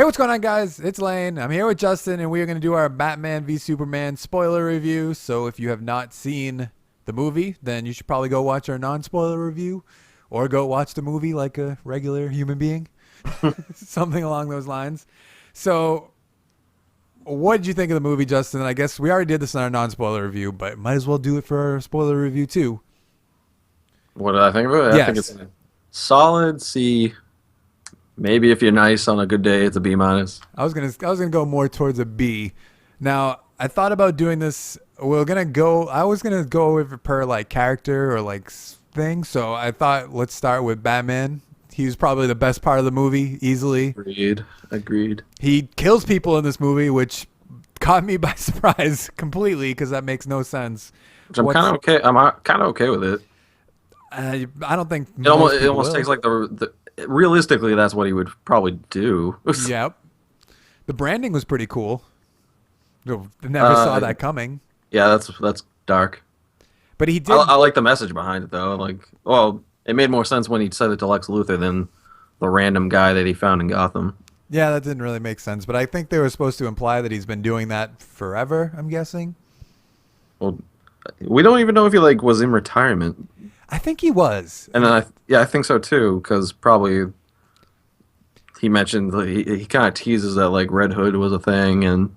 Hey, what's going on, guys? It's Lane. I'm here with Justin, and we are going to do our Batman v Superman spoiler review. So, if you have not seen the movie, then you should probably go watch our non-spoiler review, or go watch the movie like a regular human being, something along those lines. So, what did you think of the movie, Justin? I guess we already did this in our non-spoiler review, but might as well do it for our spoiler review too. What did I think of it? I think Yes. it's a solid C. Maybe if you're nice on a good day, it's a B minus. I was gonna go more towards a B. Now I thought about doing this. I was gonna go with it per like character or like thing. So I thought let's start with Batman. He was probably the best part of the movie, easily. Agreed. Agreed. He kills people in this movie, which caught me by surprise completely because that makes no sense. Which I'm What's- kind of okay. I'm kind of okay with it. I don't think It almost takes like the realistically, that's what he would probably do. Yep. The branding was pretty cool. Never saw that coming. Yeah, that's dark. But he did. I like the message behind it though. Like, well, it made more sense when he said it to Lex Luthor than the random guy that he found in Gotham. Yeah, that didn't really make sense. But I think they were supposed to imply that he's been doing that forever, I'm guessing. Well, we don't even know if he like was in retirement. I think he was. And then I think so too, because probably he mentioned he kind of teases that like Red Hood was a thing, and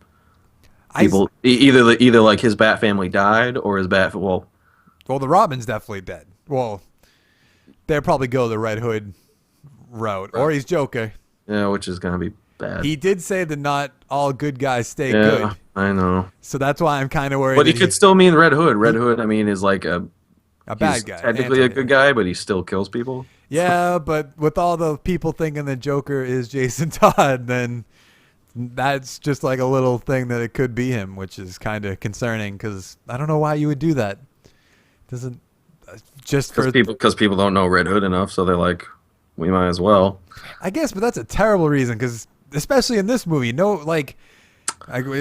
people either like his Bat family died or his Bat Well, the Robin's definitely dead. Well, they'll probably go the Red Hood route. Or he's Joker. yeah, which is gonna be bad. He did say that not all good guys stay Yeah, good. I know, So that's why I'm kind of worried. but he that could still mean Red Hood. Red Hood, I mean, is like a he's bad guy. technically a good guy, but he still kills people. Yeah, but with all the people thinking that Joker is Jason Todd, then that's just like a little thing that it could be him, which is kind of concerning because I don't know why you would do that. Doesn't just for Because people don't know Red Hood enough, so they're like, we might as well. I guess, but that's a terrible reason because especially in this movie, no, like,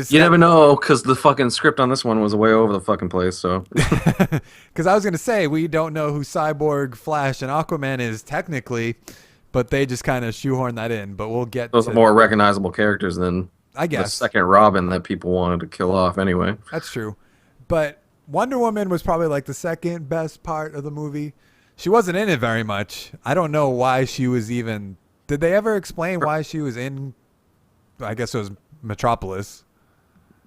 You never know, because the fucking script on this one was way over the fucking place. So, because I was gonna say we don't know who Cyborg, Flash, and Aquaman is technically, but they just kind of shoehorn that in. But we'll get those to, are more recognizable characters than I the guess second Robin that people wanted to kill off anyway. that's true. But Wonder Woman was probably like the second best part of the movie. She wasn't in it very much. I don't know why she was even. Did they ever explain why she was in? I guess it was Metropolis.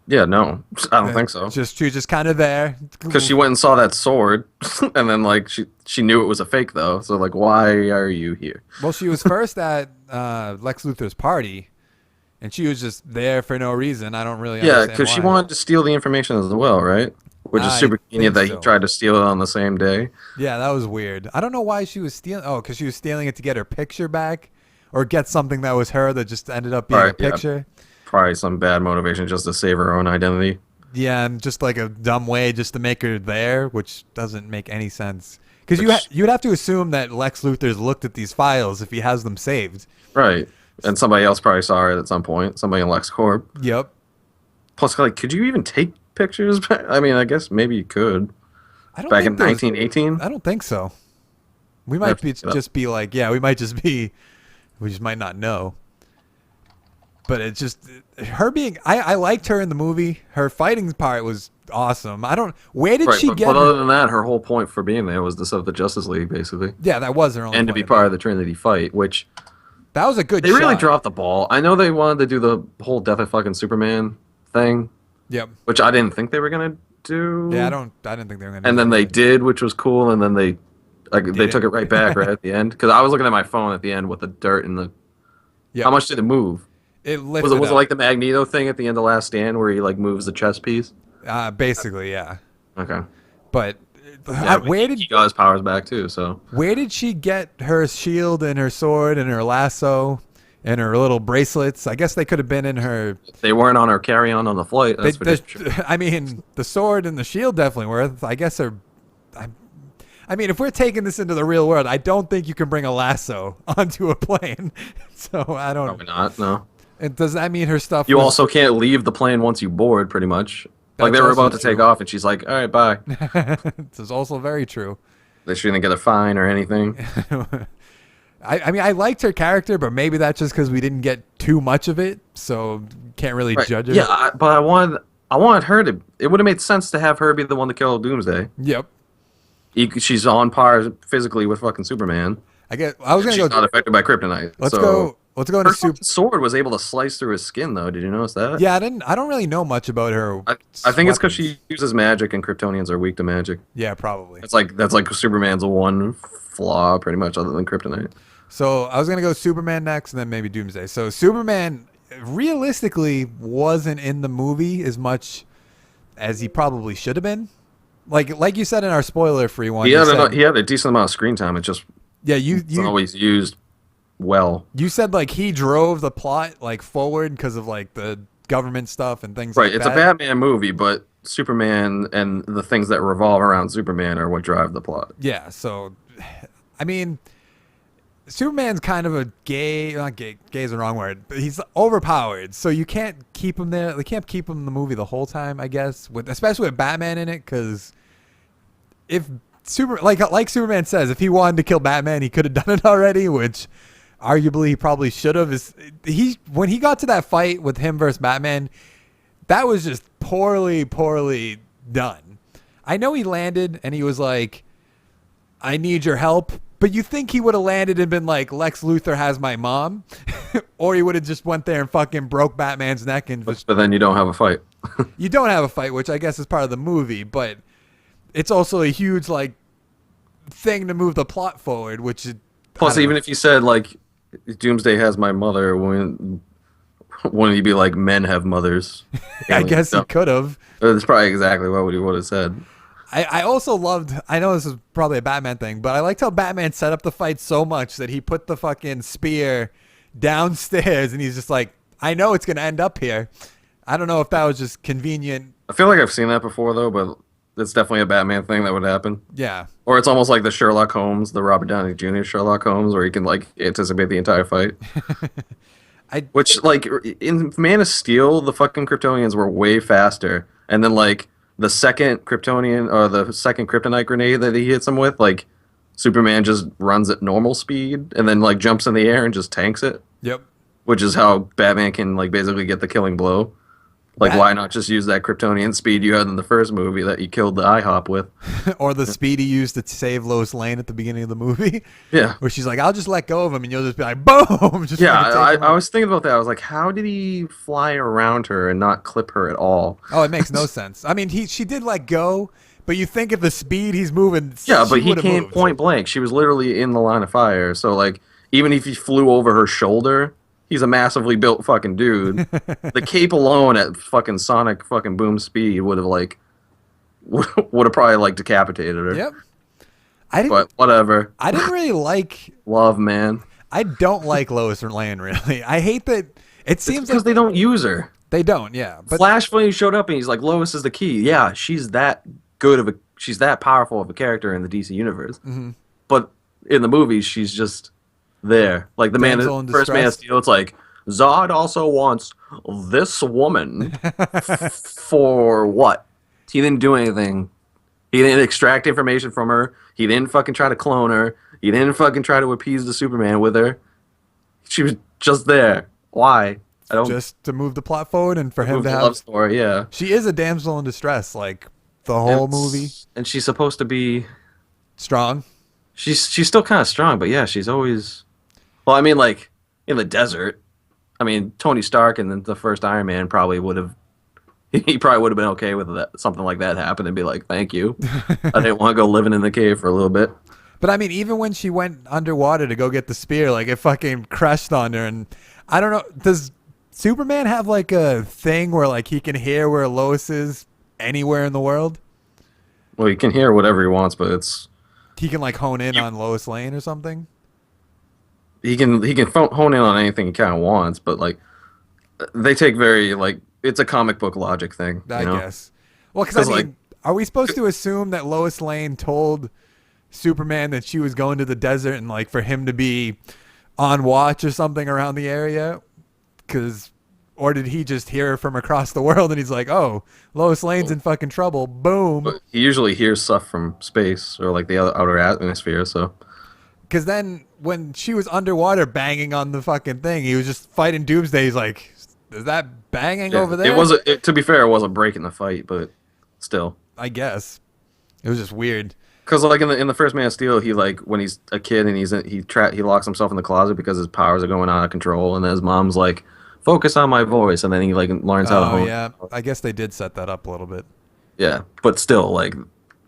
Yeah, no, I don't think so. She was just kind of there. Because she went and saw that sword, and then like she knew it was a fake though. So like, why are you here? Well, she was first at Lex Luthor's party, and she was just there for no reason. I don't really Yeah, understand because she why. wanted to steal the information as well, right? Which is I super convenient that think he so. tried to steal it on the same day. Yeah, that was weird. I don't know why she was stealing. Oh, because she was stealing it to get her picture back, or get something that was her that just ended up being a Right, yeah. picture. Probably some bad motivation just to save her own identity. Yeah, and just like a dumb way just to make her there, which doesn't make any sense. Because Which- you'd have to assume that Lex Luthor's looked at these files if he has them saved. Right. And somebody else probably saw her at some point. Somebody in LexCorp. Yep. Plus, like, could you even take pictures? I mean, I guess maybe you could. I don't Back in think there was- 1918? I don't think so. We I might have to be look it up. just be like, yeah, we just might not know. But it's just her being. I liked her in the movie. Her fighting part was awesome. Where did Right, she but, get? but her- other than that, her whole point for being there was to set up the Justice League, basically. Yeah, that was her only. And to be point. part of the Trinity fight, which That was a good. they really shot. dropped the ball. I know they wanted to do the whole Death of fucking Superman thing, Yep. which I didn't think they were going to do. Yeah, I didn't think they were gonna. And do then that. they did, which was cool, and then they took it right back right at the end. Because I was looking at my phone at the end with the dirt and the... Yep. How much did it move? It lifted Was it up. like the Magneto thing at the end of Last Stand where he like moves the chess piece? Basically, yeah. Okay. But Yeah, where did he got his powers back too? So she get her shield and her sword and her lasso and her little bracelets? I guess they could have been in her. they weren't on her carry-on on the flight. That's for sure. I mean, the sword and the shield definitely were. I guess they're. I mean, if we're taking this into the real world, I don't think you can bring a lasso onto a plane. So I don't. Probably not. No. And does that mean her stuff? You was- also can't leave the plane once you board. Pretty much. Like they were That's about to also take true. off, and she's like, "All right, bye." This is also very true. They shouldn't get a fine or anything. I mean, I liked her character, but maybe that's just because we didn't get too much of it, so can't really Right. judge her. Yeah, but I wanted her to. It would have made sense to have her be the one to kill Doomsday. Yep. She's on par physically with fucking Superman. I guess I was gonna She's go. not affected by kryptonite. Let's So go. Let's go into her super. fucking sword was able to slice through his skin, though. Did you notice that? Yeah, I don't really know much about her. I think it's because weapons. she uses magic, and Kryptonians are weak to magic. Yeah, probably. That's like Superman's one flaw, pretty much, other than kryptonite. So I was gonna go Superman next, and then maybe Doomsday. So Superman, realistically, wasn't in the movie as much as he probably should have been. Like you said in our spoiler-free one. He you had said- he had a decent amount of screen time. It just yeah, you it's always used well. you said like he drove the plot like forward because of like the government stuff and things Right, like it's that. a Batman movie, but Superman and the things that revolve around Superman are what drive the plot. Yeah, so I mean, Superman's kind of a gay, not gay, gay is the wrong word, but he's overpowered. So you can't keep him there. They can't keep him in the movie the whole time, I guess, especially with Batman in it, because if like Superman says, if he wanted to kill Batman, he could have done it already, which arguably he probably should have. When he got to that fight with him versus Batman, that was just poorly done. I know he landed and he was like, I need your help. But you think he would have landed and been like, Lex Luthor has my mom? Or he would have just went there and fucking broke Batman's neck and just, But then you don't have a fight. you don't have a fight, which I guess is part of the movie, but it's also a huge like thing to move the plot forward, which is Plus, even if you said like Doomsday has my mother, wouldn't you be like men have mothers? I guess he could have. That's probably exactly what he would have said. I also loved, I know this is probably a Batman thing, but I liked how Batman set up the fight so much that he put the fucking spear downstairs and he's just like, I know it's going to end up here. I don't know if that was just convenient. I feel like I've seen that before though, but it's definitely a Batman thing that would happen. Yeah. Or it's almost like the Sherlock Holmes, the Robert Downey Jr. Sherlock Holmes, where you can like anticipate the entire fight. Which like in Man of Steel, the fucking Kryptonians were way faster, and then like the second Kryptonian or the second kryptonite grenade that he hits him with, like Superman just runs at normal speed and then like jumps in the air and just tanks it, Yep. which is how Batman can like basically get the killing blow. Like, why not just use that Kryptonian speed you had in the first movie that you killed the IHOP with? Or the speed he used to save Lois Lane at the beginning of the movie. Yeah. Where she's like, I'll just let go of him and you'll just be like, boom. Just Yeah, fucking take him I out. was thinking about that. I was like, how did he fly around her and not clip her at all? Oh, it makes no sense. I mean, she did let go, but you think at the speed he's moving. Yeah, but she he would've came moved. point blank. She was literally in the line of fire. So, like, even if he flew over her shoulder, he's a massively built fucking dude. The cape alone at fucking sonic fucking boom speed would have, like, would have probably, like, decapitated her. Yep. But whatever. I didn't really like. Love, man. I don't like Lois Lane really. I hate that. It seems Because like they don't use her. they don't. Yeah, but Flash Flame showed up and he's like, Lois is the key. Yeah, she's that good of a, she's that powerful of a character in the DC universe. Mm-hmm. But in the movies, she's just there. Like the Damsel in first Man of distress. Steel, it's like Zod also wants this woman for what? He didn't do anything. He didn't extract information from her. He didn't fucking try to clone her. He didn't fucking try to appease the Superman with her. She was just there. Why? I don't. just to move the plot forward and for him move to the have. love story. Yeah. She is a damsel in distress, like the whole And- movie. And she's supposed to be. Strong. She's still kind of strong, but yeah, she's always. Well, I mean, like in the desert. I mean, Tony Stark and the first Iron Man probably would have. He probably would have been okay with that. Something like that happen and be like, "Thank you." I didn't want to go living in the cave for a little bit. But I mean, even when she went underwater to go get the spear, like it fucking crashed on her. And I don't know, does Superman have like a thing where like he can hear where Lois is anywhere in the world? Well, you can hear whatever he wants, but it's He can like hone in on Lois Lane or something. he can hone in on anything he kind of wants, but like they take very like it's a comic book logic thing. I you know? guess. Well, because I 'Cause, mean, like- are we supposed to assume that Lois Lane told Superman that she was going to the desert and like for him to be on watch or something around the area? Or did he just hear her from across the world and he's like, oh, Lois Lane's in fucking trouble. Boom. But he usually hears stuff from space or like the other outer atmosphere. So Because then when she was underwater banging on the fucking thing, he was just fighting Doomsday. He's like, is that banging Yeah, over there? it wasn't. To be fair, it wasn't breaking the fight, but still. I guess. It was just weird. Because like in the first Man of Steel, he like when he's a kid and he locks himself in the closet because his powers are going out of control, and then his mom's like, "Focus on my voice," and then he like learns how to Oh, hone. yeah. I guess they did set that up a little bit. Yeah, but still, like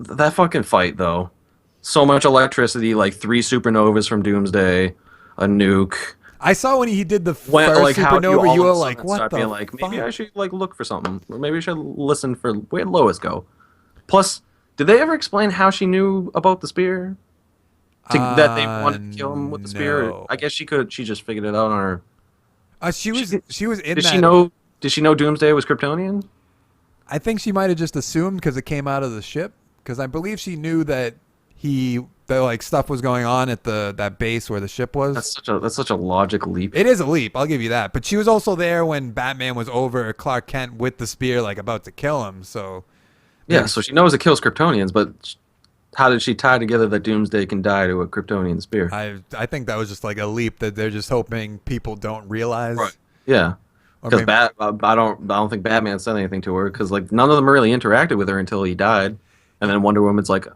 that fucking fight though, so much electricity, like 3 supernovas from Doomsday, a nuke. I saw when he did the When, first like how supernova, all you of were a like, sudden what start the being like, fuck? maybe I should like look for something, or maybe I should listen for where'd Lois go. Plus, did they ever explain how she knew about the spear? That they wanted to kill him with the spear? No. I guess she could. She just figured it out on her. She was in Did that. she know? Did she know Doomsday was Kryptonian? I think she might have just assumed because it came out of the ship. Because I believe she knew that that like stuff was going on at that base where the ship was. That's such a logic leap. It is a leap, I'll give you that. But she was also there when Batman was over Clark Kent with the spear, like about to kill him. So Yeah, so she knows it kills Kryptonians, but how did she tie together that Doomsday can die to a Kryptonian spear? I think that was just like a leap that they're just hoping people don't realize. Right. Yeah, Or because maybe- I don't think Batman said anything to her because like none of them really interacted with her until he died, and then Wonder Woman's like,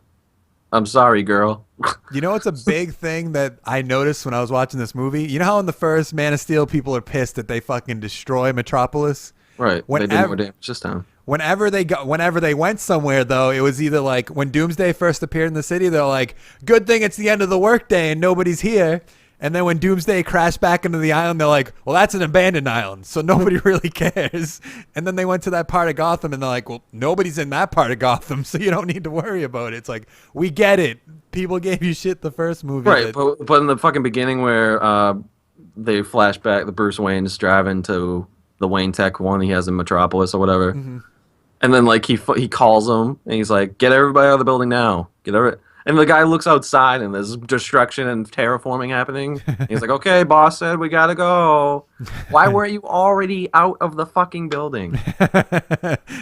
"I'm sorry, girl." You know, it's a big thing that I noticed when I was watching this movie. You know how in the first Man of Steel, people are pissed that they fucking destroy Metropolis. Right. They did Whenever- more damage this time. Whenever they went somewhere, though, it was either like when Doomsday first appeared in the city, they're like, "Good thing it's the end of the workday and nobody's here." And then when Doomsday crashed back into the island, they're like, "Well, that's an abandoned island, so nobody really cares." And then they went to that part of Gotham, and they're like, "Well, nobody's in that part of Gotham, so you don't need to worry about it." It's like, we get it. People gave you shit the first movie. Right, but in the fucking beginning where they flash back, the Bruce Wayne's driving to the Wayne Tech one he has in Metropolis or whatever, and then like he calls them and he's like, "Get everybody out of the building now! Get every." And the guy looks outside and there's destruction and terraforming happening. He's like, "Okay, boss said we gotta go. Why weren't you already out of the fucking building?"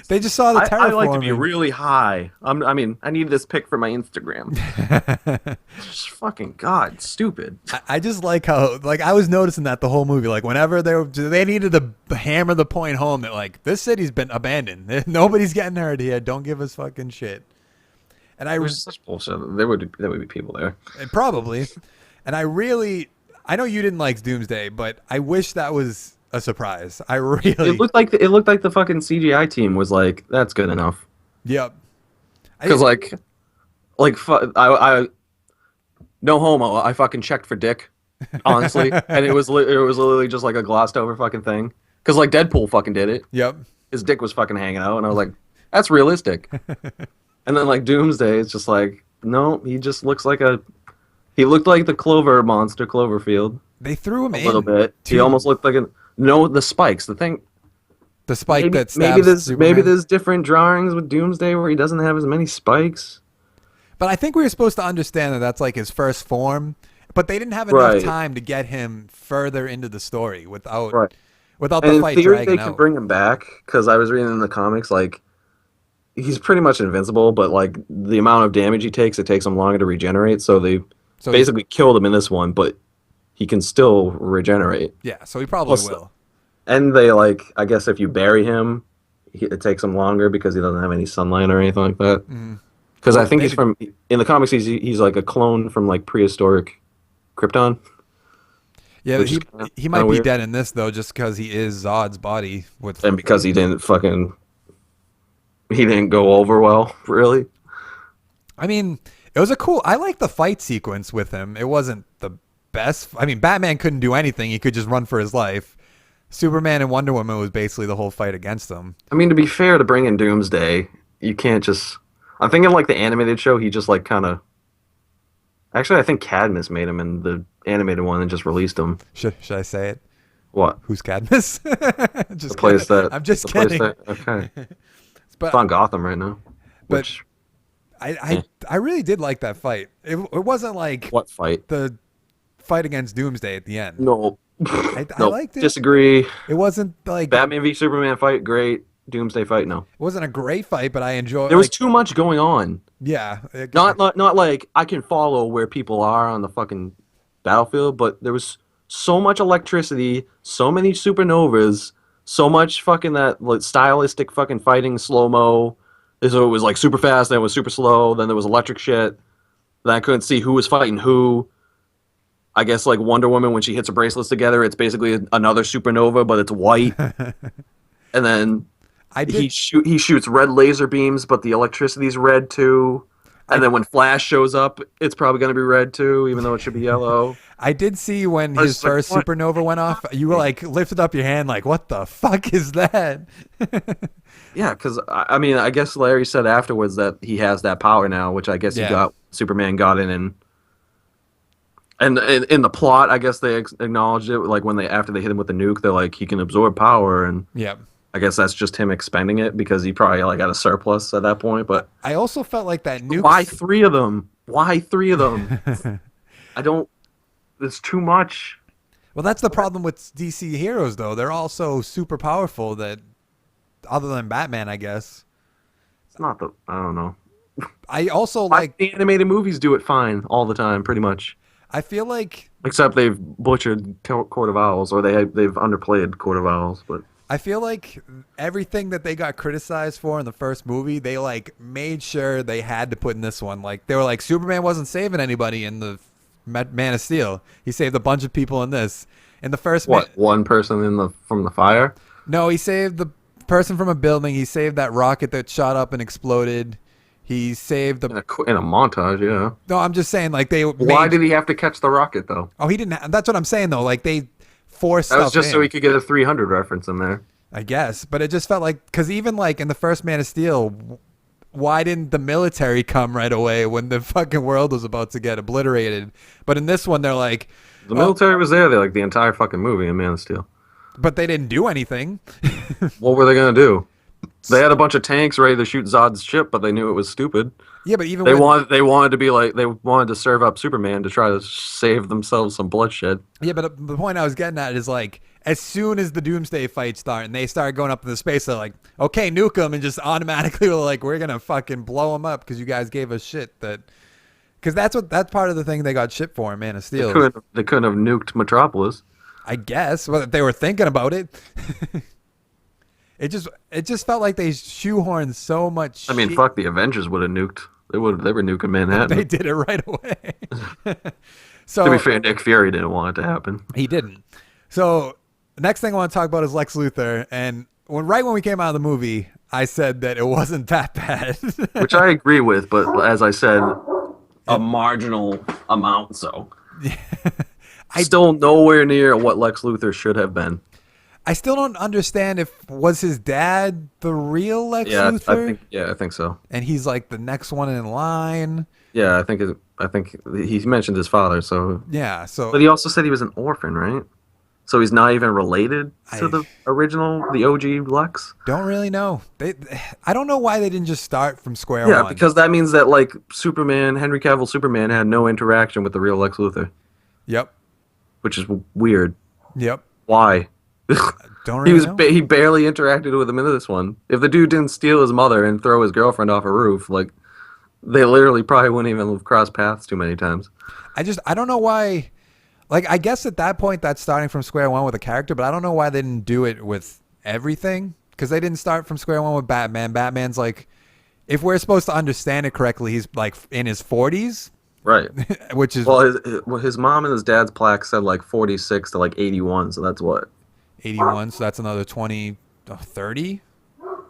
They just saw the terraforming. I like to be really high. I mean, I need this pic for my Instagram. Just fucking God, stupid. I just like how, like, I was noticing that the whole movie, like, whenever they needed to hammer the point home that, like, this city's been abandoned. Nobody's getting hurt here. Don't give us fucking shit. And It was such bullshit. There would be people there. probably. And I know you didn't like Doomsday, but I wish that was a surprise. I really. It looked like the fucking CGI team was like, "That's good enough." Yep. Because I no homo. I fucking checked for dick, honestly, and it was literally just like a glossed over fucking thing. Because like Deadpool fucking did it. Yep. His dick was fucking hanging out, and I was like, "That's realistic." And then like Doomsday, it's just like, no, he just looks like he looked like the Clover monster, Cloverfield, They threw him a in little bit. He almost looked like the spikes. The thing. the spike Maybe, that stabs maybe Superman. there's different drawings with Doomsday where he doesn't have as many spikes. But I think we were supposed to understand that that's like his first form. But they didn't have enough Right. time to get him further into the story without Right. without And the in fight theory, dragging they could out. bring him back because I was reading in the comics like he's pretty much invincible, but like the amount of damage he takes, it takes him longer to regenerate. So they So basically killed him in this one, but he can still regenerate. yeah, so he probably Plus, will. And they like, I guess if you bury him, it takes him longer because he doesn't have any sunlight or anything like that. Because Well, I think maybe- he's from in the comics. He's like a clone from like prehistoric Krypton. Yeah, which he is kinda- he might kinda be weird. dead in this though, just because he is Zod's body. With And because he didn't go over well, really. I mean, it was a cool. I like the fight sequence with him. It wasn't the best. I mean, Batman couldn't do anything. He could just run for his life. Superman and Wonder Woman was basically the whole fight against him. I mean, to be fair, to bring in Doomsday, you can't just. I'm thinking like the animated show. He just like kind of. Actually, I think Cadmus made him in the animated one and just released him. Should I say it? What? Who's Cadmus? Just The place kidding. that. I'm just the place kidding. that- okay. It's But on Gotham right now. But- Which I really did like that fight. It wasn't like what fight? the fight against Doomsday at the end. No. I No, liked it. disagree. It wasn't like Batman v Superman fight, great. Doomsday fight? No. It wasn't a great fight, but I enjoyed. There was Like, too much going on. yeah, Not like I can follow where people are on the fucking battlefield, but there was so much electricity, so many supernovas, so much fucking that like stylistic fucking fighting slow mo. So it was like super fast, then it was super slow, then there was electric shit. Then I couldn't see who was fighting who. I guess like Wonder Woman when she hits her bracelets together, it's basically another supernova, but it's white. And then I did. he shoots red laser beams, but the electricity's red too. And then when Flash shows up, it's probably going to be red too, even though it should be yellow. I did see when I was his like, first what? supernova went off. You were like lifted up your hand, like, "What the fuck is that?" Yeah, because I mean, I guess Larry said afterwards that he has that power now, which I guess he Yeah. got Superman got in, and in the plot, I guess they acknowledged it. Like when they after they hit him with the nuke, they're like he can absorb power, and Yep. I guess that's just him expending it because he probably like got a surplus at that point. But I also felt like that nuke. why three of them? Why three of them? I don't. It's too much. Well, that's the problem with DC heroes, though. They're all so super powerful that, other than Batman, I guess. It's not the. I don't know. I also Like like. the animated movies do it fine all the time, pretty much. I feel like. Except they've butchered Court of Owls, or they've underplayed Court of Owls. But I feel like everything that they got criticized for in the first movie, they like made sure they had to put in this one. Like they were like, Superman wasn't saving anybody in the Man of Steel. He saved a bunch of people in this. In the first, one person from the fire? No, he saved the person from a building. He saved that rocket that shot up and exploded. He saved the. In a montage, yeah. No, I'm just saying, like they. Why did he have to catch the rocket though? Oh, he didn't. That's what I'm saying though. Like they forced. That was stuff just in, so he could get a 300 reference in there. I guess, but it just felt like because even like in the first Man of Steel, why didn't the military come right away when the fucking world was about to get obliterated? But in this one, they're like, The military was there like the entire fucking movie in Man of Steel. but they didn't do anything. What were they gonna do? They had a bunch of tanks ready to shoot Zod's ship, but they knew it was stupid. Yeah, but even They with, wanted to be like they wanted to serve up Superman to try to save themselves some bloodshed. yeah, but the point I was getting at is like, as soon as the Doomsday fight start and they start going up into space, they're like, okay, nuke them, and just automatically were like, we're gonna fucking blow them up because you guys gave us shit that. Because that's part of the thing they got shit for in Man of Steel. They couldn't have nuked Metropolis. I guess. Well, they were thinking about it. It just felt like they shoehorned so much. I mean, shit. fuck, the Avengers would have nuked. They were nuking Manhattan. They did it right away. So To be fair, Nick Fury didn't want it to happen. he didn't. So the next thing I want to talk about is Lex Luthor. And right when we came out of the movie, I said that it wasn't that bad. Which I agree with, but as I said, a marginal amount. So still nowhere near what Lex Luthor should have been. I still don't understand was his dad the real Lex Yeah, Luthor? I think so. And he's like the next one in line. Yeah, I think he mentioned his father. So, Yeah. So but he also said he was an orphan, right? So he's not even related to the OG Lex. don't really know. I don't know why they didn't just start from square Yeah, one. because that means that like Henry Cavill Superman had no interaction with the real Lex Luthor, Yep. which is weird. Yep. Why? Don't really know. He barely interacted with him in this one. If the dude didn't steal his mother and throw his girlfriend off a roof, like they literally probably wouldn't even have crossed paths too many times. I don't know why. Like, I guess at that point that's starting from square one with a character, but I don't know why they didn't do it with everything. Because they didn't start from square one with Batman. Batman's like, if we're supposed to understand it correctly, he's like in his 40s, Right. which is His mom and his dad's plaque said like 46 to like 81, so that's what. 81, so that's another 20, 30?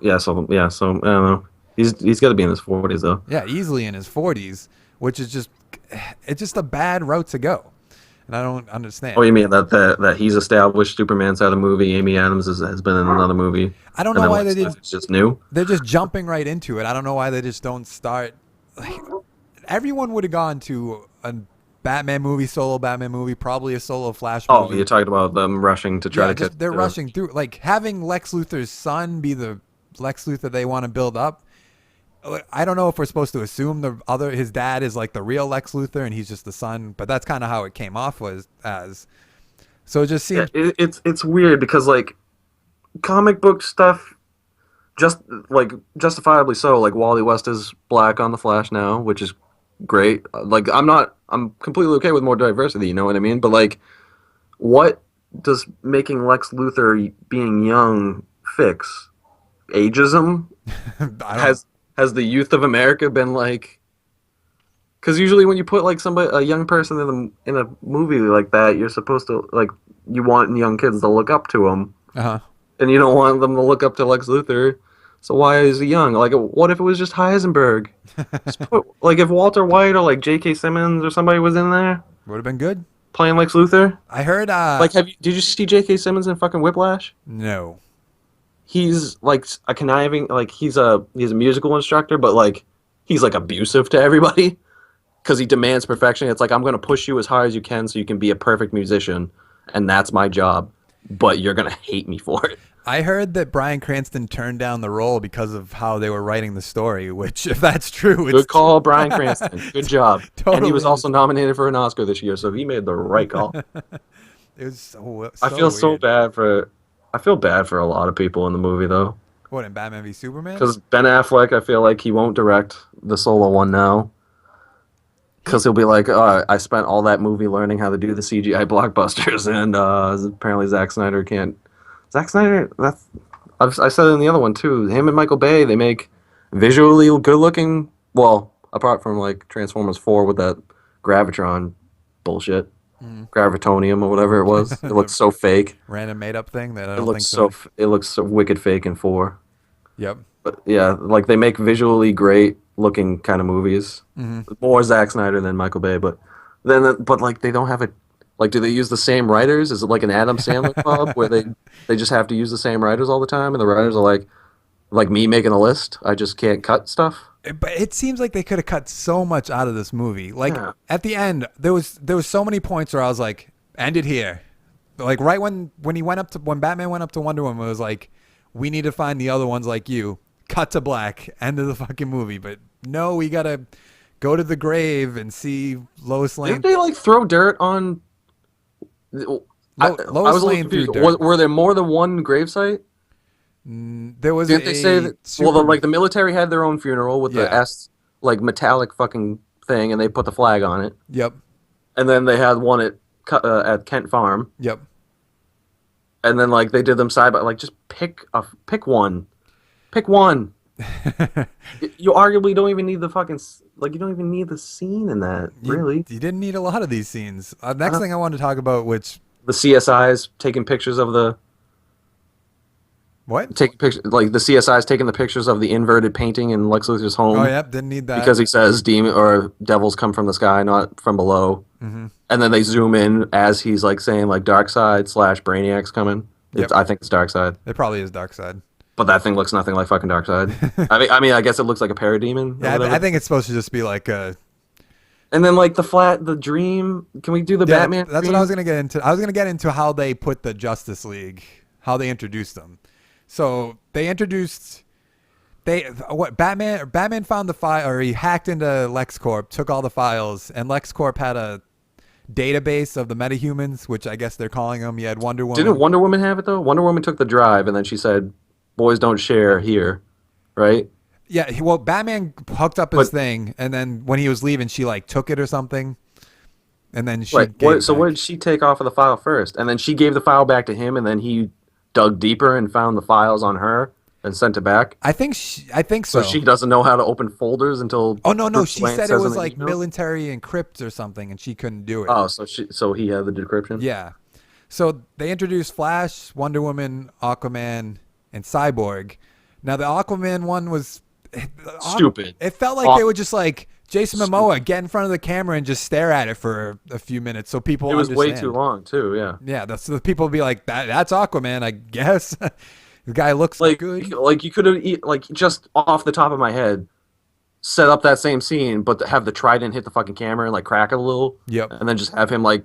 Yeah, so I don't know. He's got to be in his 40s though. Yeah, easily in his 40s, which is it's just a bad route to go. And I don't understand. Oh, you mean that he's established Superman's had a movie, Amy Adams has been in another movie. I don't know why they didn't. It's just new. They're just jumping right into it. I don't know why they just don't start. Like, everyone would have gone to a Batman movie, solo Batman movie, probably a solo Flash movie. Oh, you're talking about them rushing to try to just, catch. they're rushing through. Like having Lex Luthor's son be the Lex Luthor they want to build up. I don't know if we're supposed to assume his dad is like the real Lex Luthor and he's just the son, but that's kind of how it came off as. So it just seems it's weird because like comic book stuff just like justifiably so. Like Wally West is black on the Flash now, which is great. Like I'm completely okay with more diversity. You know what I mean? But like, what does making Lex Luthor being young fix? Ageism? I don't. Has the youth of America been like? Because usually when you put like a young person in a movie like that, you're supposed to like you want young kids to look up to him, Uh-huh. and you don't want them to look up to Lex Luthor. So why is he young? Like, what if it was just Heisenberg? Just put, like, if Walter White or like J.K. Simmons or somebody was in there Would have been good. playing Lex Luthor. I heard. Like, did you see J.K. Simmons in fucking Whiplash? No. He's like a conniving, like he's a musical instructor, but like he's like abusive to everybody because he demands perfection. It's like I'm gonna push you as hard as you can so you can be a perfect musician, and that's my job. But you're gonna hate me for it. I heard that Bryan Cranston turned down the role because of how they were writing the story. Which, if that's true, it's Good call, Bryan Cranston. Good job. And he was Totally. also nominated for an Oscar this year, so he made the right call. It was so I feel so weird. bad for. I feel bad for a lot of people in the movie though, What, in Batman v Superman? because Ben Affleck, I feel like he won't direct the solo one now. Because he'll be like, oh, I spent all that movie learning how to do the CGI blockbusters, and apparently Zack Snyder can't. Zack Snyder, I said it in the other one too. Him and Michael Bay, they make visually good looking. Well, apart from like Transformers 4 with that Gravitron bullshit, Gravitonium or whatever it was. It looks so fake. Random made up thing that I It don't looks think so. It looks so wicked fake in 4. Yep. But yeah, like they make visually great looking kind of movies. More Zack Snyder than Michael Bay, but but like they don't have it. Like, do they use the same writers? Is it like an Adam Sandler club where they just have to use the same writers all the time, and the writers are like me making a list. I just can't cut stuff. But it seems like they could have cut so much out of this movie. Like Yeah. at the end, there was so many points where I was like, end it here. Like right when Batman went up to Wonder Woman, it was like, we need to find the other ones like you. Cut to black. End of the fucking movie. But no, we gotta go to the grave and see Lois Lane. Didn't they like throw dirt on? I Lois was a little Lane threw confused. dirt. Were there more than one gravesite? There was Didn't they say a that? super, Well, like the military had their own funeral with the Yeah. S, like metallic fucking thing, and they put the flag on it. Yep. And then they had one at Kent Farm, Yep. and then like they did them side by like just pick one. You arguably don't even need the fucking like you don't even need the scene in that really. You didn't need a lot of these scenes. Next thing I wanted to talk about, which The CSIs taking pictures of the what? taking pictures like the CSIs taking the pictures of the inverted painting in Lex Luthor's home. Oh, yep. Didn't need that. Because he says demon or devils come from the sky, not from below. Mm-hmm. And then they zoom in as he's like saying like Dark Side / Brainiac's coming. Yep. I think it's Dark Side, It probably is Dark Side. but that thing looks nothing like fucking Dark Side. I guess it looks like a parademon. or Yeah, whatever. I think it's supposed to just be like a. And then like the dream. Can we do the Yeah, Batman? that's dream? what I was gonna get into. I was gonna get into how they put the Justice League, how they introduced them. So they introduced. Batman found the file, or he hacked into LexCorp, took all the files, and LexCorp had a database of the metahumans, which I guess they're calling them. You had Wonder Woman. Didn't Wonder Woman have it though? Wonder Woman took the drive, and then she said, "Boys don't share here," right? Yeah, well, Batman hooked up his But- thing, and then when he was leaving, she like took it or something, and then she. Right. gave it So back. what did she take off of the file first? And then she gave the file back to him, and then he dug deeper and found the files on her and sent it back. I think so. So she doesn't know how to open folders until. Oh no, Bruce she Wayne said it says in was the like email? military encrypt or something, and she couldn't do it. Oh, so he had the decryption. Yeah. So they introduced Flash, Wonder Woman, Aquaman, and Cyborg. Now the Aquaman one was Stupid. It felt like they would just like Jason Momoa get in front of the camera and just stare at it for a few minutes, so people. It was way understand. too long too. Yeah. Yeah, that's the people would be like That's Aquaman, I guess. The guy looks Like good. like you could have like just off the top of my head set up that same scene, but have the trident hit the fucking camera and like crack it a little. Yep. And then just have him like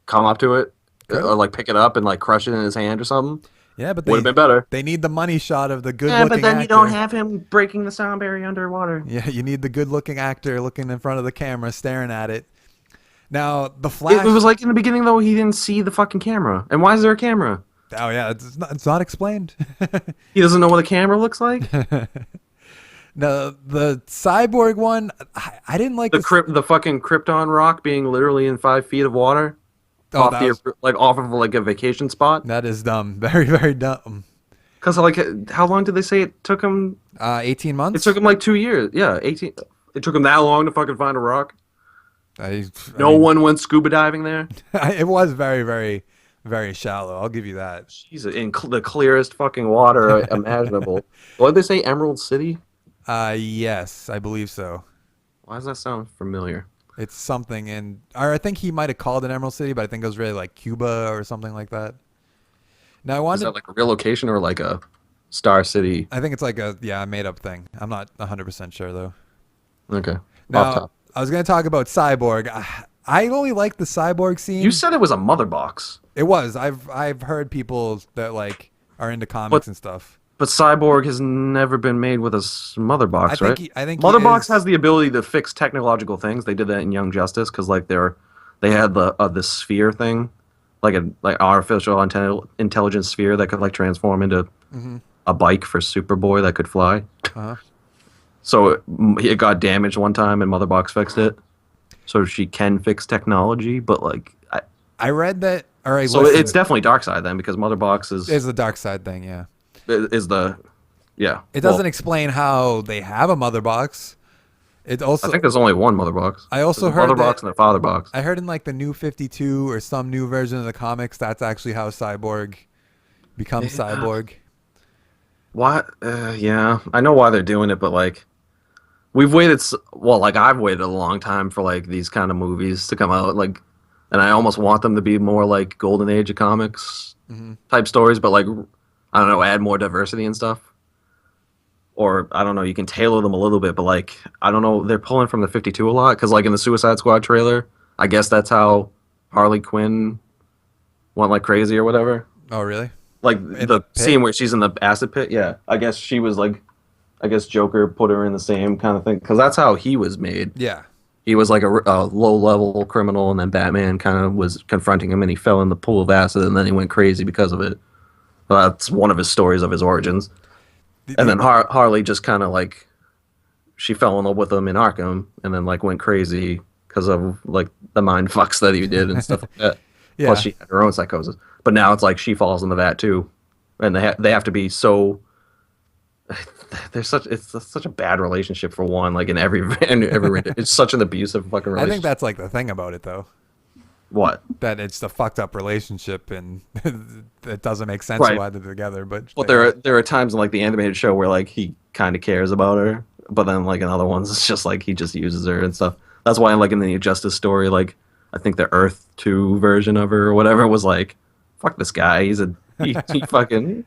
come up to it Good. or like pick it up and like crush it in his hand or something. Yeah, but Would have been better. they need the money shot of the good-looking actor. have him breaking the sound barrier underwater. Yeah, you need the good-looking actor looking in front of the camera, staring at it. Now the Flash. It was like in the beginning though he didn't see the fucking camera. And why is there a camera? Oh yeah, it's not explained. He doesn't know what a camera looks like. No, the cyborg one, I didn't like The fucking Krypton rock being literally in 5 feet of water Oh, off off of like a vacation spot. that is dumb. Very, very dumb. Because like, how long did they say it took him? 18 months. It took him like 2 years. Yeah, 18. It took him that long to fucking find a rock. No one went scuba diving there. It was very, very, very shallow. I'll give you that. Jesus, in the clearest fucking water imaginable. What did they say? Emerald City? Yes, I believe so. Why does that sound familiar? It's something or I think he might have called it Emerald City, but I think it was really like Cuba or something like that. Now I Is wanted. that like a real location or like a Star City? I think it's like a made up thing. I'm not 100% sure though. Okay. Off Now top. I was gonna talk about Cyborg. I only like the Cyborg scene. You said it was a mother box. It was. I've heard people that like are into comics and stuff. But Cyborg has never been made with a mother box, right? I think Mother box has the ability to fix technological things. They did that in Young Justice because like they had the sphere thing, like artificial intelligence sphere that could like transform into a bike for Superboy that could fly. Uh-huh. So it got damaged one time and Mother Box fixed it. So she can fix technology, but like I read that. All right, so it's definitely Darkseid then because Mother Box is the dark side thing. Yeah. Is the yeah. It doesn't explain how they have a mother box. It also I think there's only one Mother Box. I also There's a heard Mother Box and a Father Box. I heard in like the New 52 or some new version of the comics that's actually how Cyborg becomes Cyborg. Why? Yeah, I know why they're doing it, but like we've waited. Like I've waited a long time for like these kind of movies to come out. Like, and I almost want them to be more like Golden Age of comics type stories, but like I don't know, add more diversity and stuff. Or I don't know, you can tailor them a little bit, but like I don't know, they're pulling from the 52 a lot because like in the Suicide Squad trailer, I guess that's how Harley Quinn went like crazy or whatever. Oh, really? Like the scene where she's in the acid pit. Yeah, I guess she was like, I guess Joker put her in the same kind of thing because that's how he was made. Yeah. He was like a low-level criminal, and then Batman kind of was confronting him, and he fell in the pool of acid, and then he went crazy because of it. That's one of his stories of his origins. And then Harley just kind of like, she fell in love with him in Arkham, and then like went crazy because of like the mind fucks that he did and stuff like that. Yeah. Plus, she had her own psychosis. But now it's like she falls into that too, and they have to be so. It's such a bad relationship for one. Like in every it's such an abusive fucking relationship. I think that's like the thing about it though. What? That it's a fucked up relationship and it doesn't make sense Right. why they're together. But There are times in like the animated show where like he kind of cares about her, but then like in other ones it's just like he just uses her and stuff. That's why like in the Justice story, like I think the Earth 2 version of her or whatever was like, fuck this guy. He fucking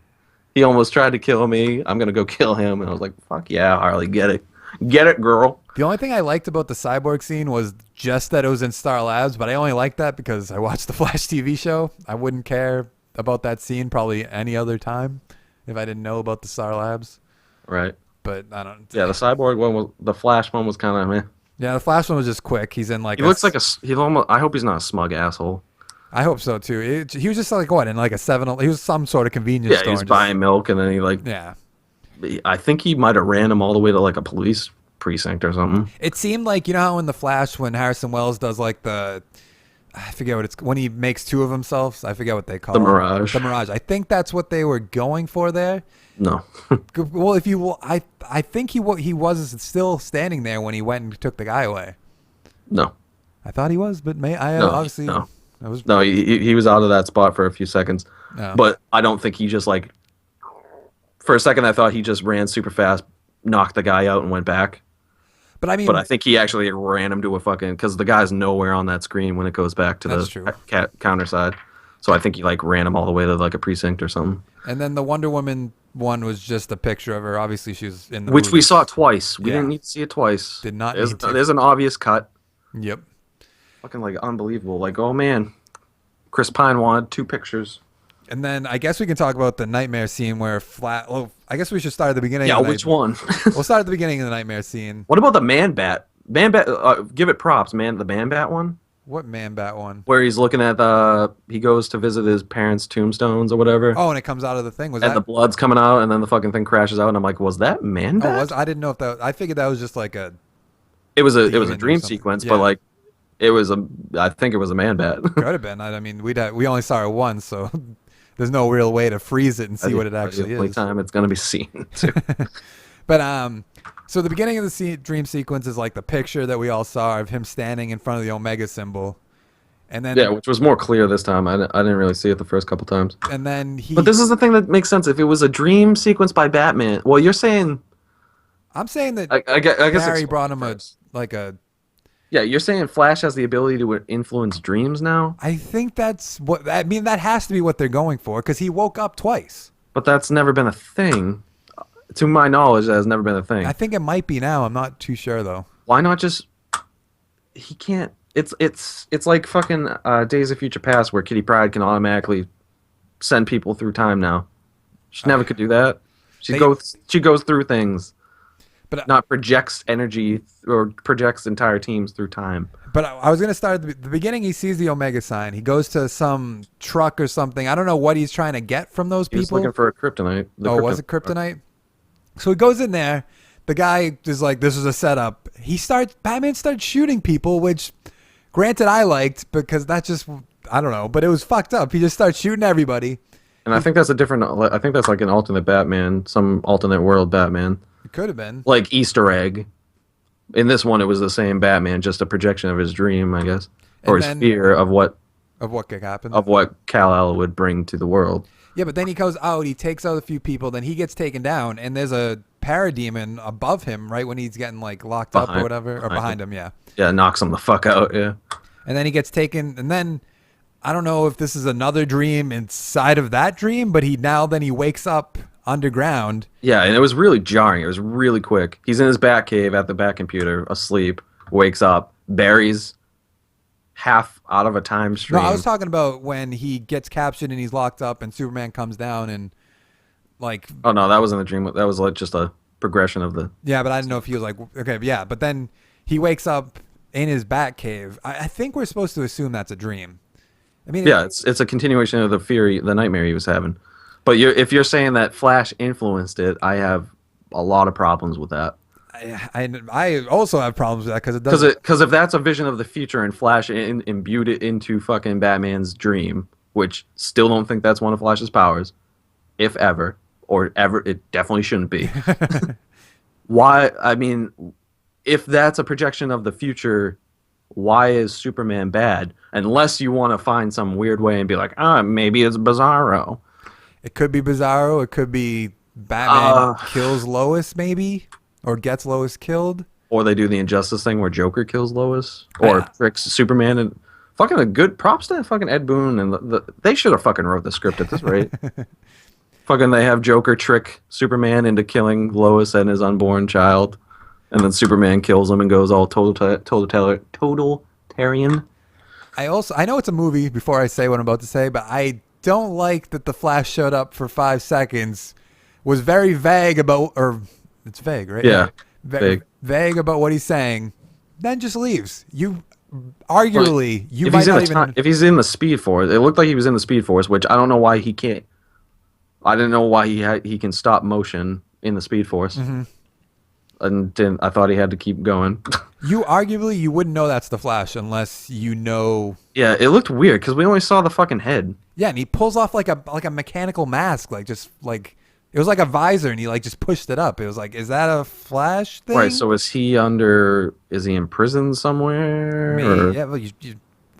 he almost tried to kill me. I'm gonna go kill him. And I was like, fuck yeah, Harley, get it, girl. The only thing I liked about the Cyborg scene was just that it was in Star Labs, but I only liked that because I watched the Flash TV show. I wouldn't care about that scene probably any other time if I didn't know about the Star Labs. Right. But I don't. Yeah, the Cyborg one the Flash one was kind of meh. Yeah, the Flash one was just quick. He's in like. He looks like he almost. I hope he's not a smug asshole. I hope so too. He was just like what in like a 7. He was some sort of convenience store. Yeah, he was buying milk and then he like. Yeah. I think he might have ran him all the way to like a police precinct or something. It seemed like, you know how in the Flash when Harrison Wells does like I forget what it's when he makes two of himself. I forget what they call The it. Mirage. The Mirage. I think that's what they were going for there. No. Well, if you will, I think he was still standing there when he went and took the guy away. No. I thought he was, but obviously no. I was No, he was out of that spot for a few seconds. No. But I don't think he just like. For a second, I thought he just ran super fast, knocked the guy out, and went back. But I mean, But I think he actually ran him to a fucking because the guy's nowhere on that screen when it goes back to That's true. the counter side. So I think he like ran him all the way to like a precinct or something. and then the Wonder Woman one was just a picture of her. Obviously, she was in the Which we movie. saw twice. We Yeah. didn't need to see it twice. Did not There's, need to. There's an obvious cut. Yep. Fucking like unbelievable. Like, oh man, Chris Pine wanted 2 pictures. And then I guess we can talk about the nightmare scene where Well, I guess we should start at the beginning. Yeah, of the which one? We'll start at the beginning of the nightmare scene. What about the Man Bat? Man Bat, give it props, man. The Man Bat one. What Man Bat one? where he's looking at he goes to visit his parents' tombstones or whatever, Oh, and it comes out of the thing. Was and the that? blood's coming out, and then the fucking thing crashes out, and I'm like, was that Man Oh, Bat? was I didn't know if that. I figured that was just like a It was a demon or dream something. sequence, Yeah. but like it was a I think it was a Man Bat. Could have been. I mean, we only saw it once, so there's no real way to freeze it and see what it actually the only is. time it's gonna be seen. Too. But so the beginning of the dream sequence is like the picture that we all saw of him standing in front of the Omega symbol, and then Yeah, which was more clear this time. I didn't really see it the first couple times. and then he. But this is the thing that makes sense. If it was a dream sequence by Batman, well, you're saying I'm saying that I guess Barry explain brought him first. a. Yeah, you're saying Flash has the ability to influence dreams now, I think that's what I mean. That has to be what they're going for because he woke up twice. but that's never been a thing. To my knowledge, that has never been a thing. I think it might be now. I'm not too sure though. Why not just? He can't. It's like fucking Days of Future Past, where Kitty Pryde can automatically send people through time now. She never could do that. They- She goes through things, But not projects energy or projects entire teams through time. But I was gonna start at the beginning. He sees the Omega sign. He goes to some truck or something. I don't know what he's trying to get from those He was people. looking for a kryptonite. Was it kryptonite? So he goes in there. The guy is like, "This is a setup." Batman starts shooting people, which, granted, I liked because that just I don't know, but it was fucked up. He just starts shooting everybody. And I think that's a different. I think that's like an alternate Batman, some alternate world Batman, It could have been. like Easter egg. In this one, it was the same Batman, just a projection of his dream, I guess, or And his then- fear of what Could happen. Kal-El would bring to the world. Yeah, but then he goes out. He takes out a few people. Then he gets taken down, and there's a parademon above him, right when he's getting like locked up or Behind- whatever, or behind behind him. Yeah. Yeah, knocks him the fuck out. Yeah. And then he gets taken, and then I don't know if this is another dream inside of that dream, but then he wakes up underground. Yeah, and it was really jarring. It was really quick. He's in his bat cave at the bat computer, asleep, wakes up, Barry's half out of a time stream. No, I was talking about when he gets captured and he's locked up, and Superman comes down and like, Oh no, that wasn't a dream. That was like just a progression of the. yeah, but I didn't know if he was like, okay, yeah, but then he wakes up in his bat cave. I think we're supposed to assume that's a dream. I mean, Yeah, it's a continuation of the nightmare he was having. But if you're saying that Flash influenced it, I have a lot of problems with that. I also have problems with that because it doesn't. Because if that's a vision of the future and Flash imbued it into fucking Batman's dream, which still don't think that's one of Flash's powers, if ever, or ever, it definitely shouldn't be. Why? I mean, if that's a projection of the future, why is Superman bad? Unless you want to find some weird way and be like, maybe it's Bizarro. It could be Bizarro. It could be Batman kills Lois, maybe, or gets Lois killed. Or they do the Injustice thing where Joker kills Lois, or tricks Superman. And fucking a good props to fucking Ed Boon, and they should have fucking wrote the script at this rate. Fucking they have Joker trick Superman into killing Lois and his unborn child, and then Superman kills him and goes all totalitarian. I know it's a movie before I say what I'm about to say, but I don't like that the Flash showed up for 5 seconds, was very vague about, or it's vague, right? Yeah, vague about what he's saying, then just leaves. You arguably you if might he's in not the even. if he's in the Speed Force, it looked like he was in the Speed Force, which I don't know why he can't. I didn't know why he can stop motion in the Speed Force, and then I thought he had to keep going. You wouldn't know that's the Flash unless you know. Yeah, it looked weird because we only saw the fucking head. Yeah, and he pulls off like a mechanical mask, like just like it was like a visor, and he like just pushed it up. It was like, is that a Flash thing? Right. So is he in prison somewhere? Maybe, Or- yeah. Well,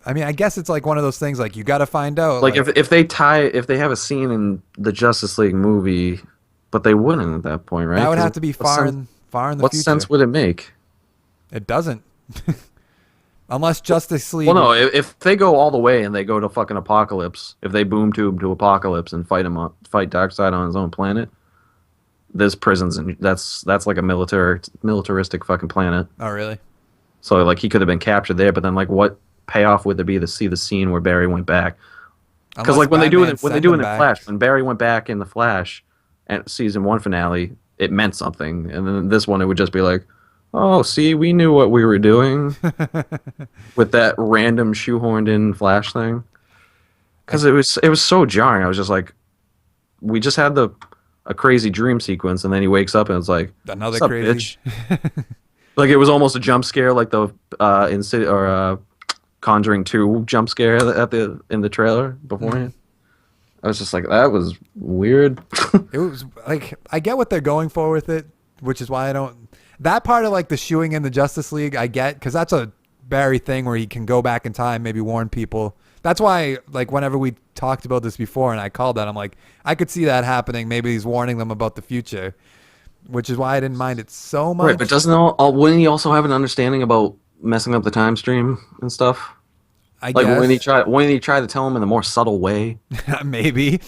I mean, I guess it's like one of those things. Like you got to find out. Like if they have a scene in the Justice League movie, but they wouldn't at that point, right? that would 'Cause have to be far in the what future. sense would it make? It doesn't. Unless Justice League. Well, no. If they go all the way and they go to fucking Apocalypse, if they boom tube to Apocalypse and fight Darkseid on his own planet, there's prisons and that's like a militaristic fucking planet. Oh, really? So like he could have been captured there, but then like what payoff would there be to see the scene where Barry went back? Because like when they do it in Flash, when Barry went back in the Flash and season 1 finale, it meant something, and then this one it would just be like, oh, see, we knew what we were doing with that random shoehorned in Flash thing. I, Because it was so jarring. I was just like, we just had the a crazy dream sequence, and then he wakes up and it's like, another "What's up, crazy. bitch?" Like it was almost a jump scare, like the Conjuring 2 jump scare at the in the trailer beforehand. I was just like, that was weird. It was like I get what they're going for with it, which is why I don't. That part of like the shooing in the Justice League, I get because that's a Barry thing where he can go back in time, maybe warn people. That's why, like, whenever we talked about this before and I called that, I'm like, I could see that happening. Maybe he's warning them about the future, which is why I didn't mind it so much. Right, but doesn't wouldn't he also have an understanding about messing up the time stream and stuff? I Like guess when he tried to tell him in a more subtle way? maybe.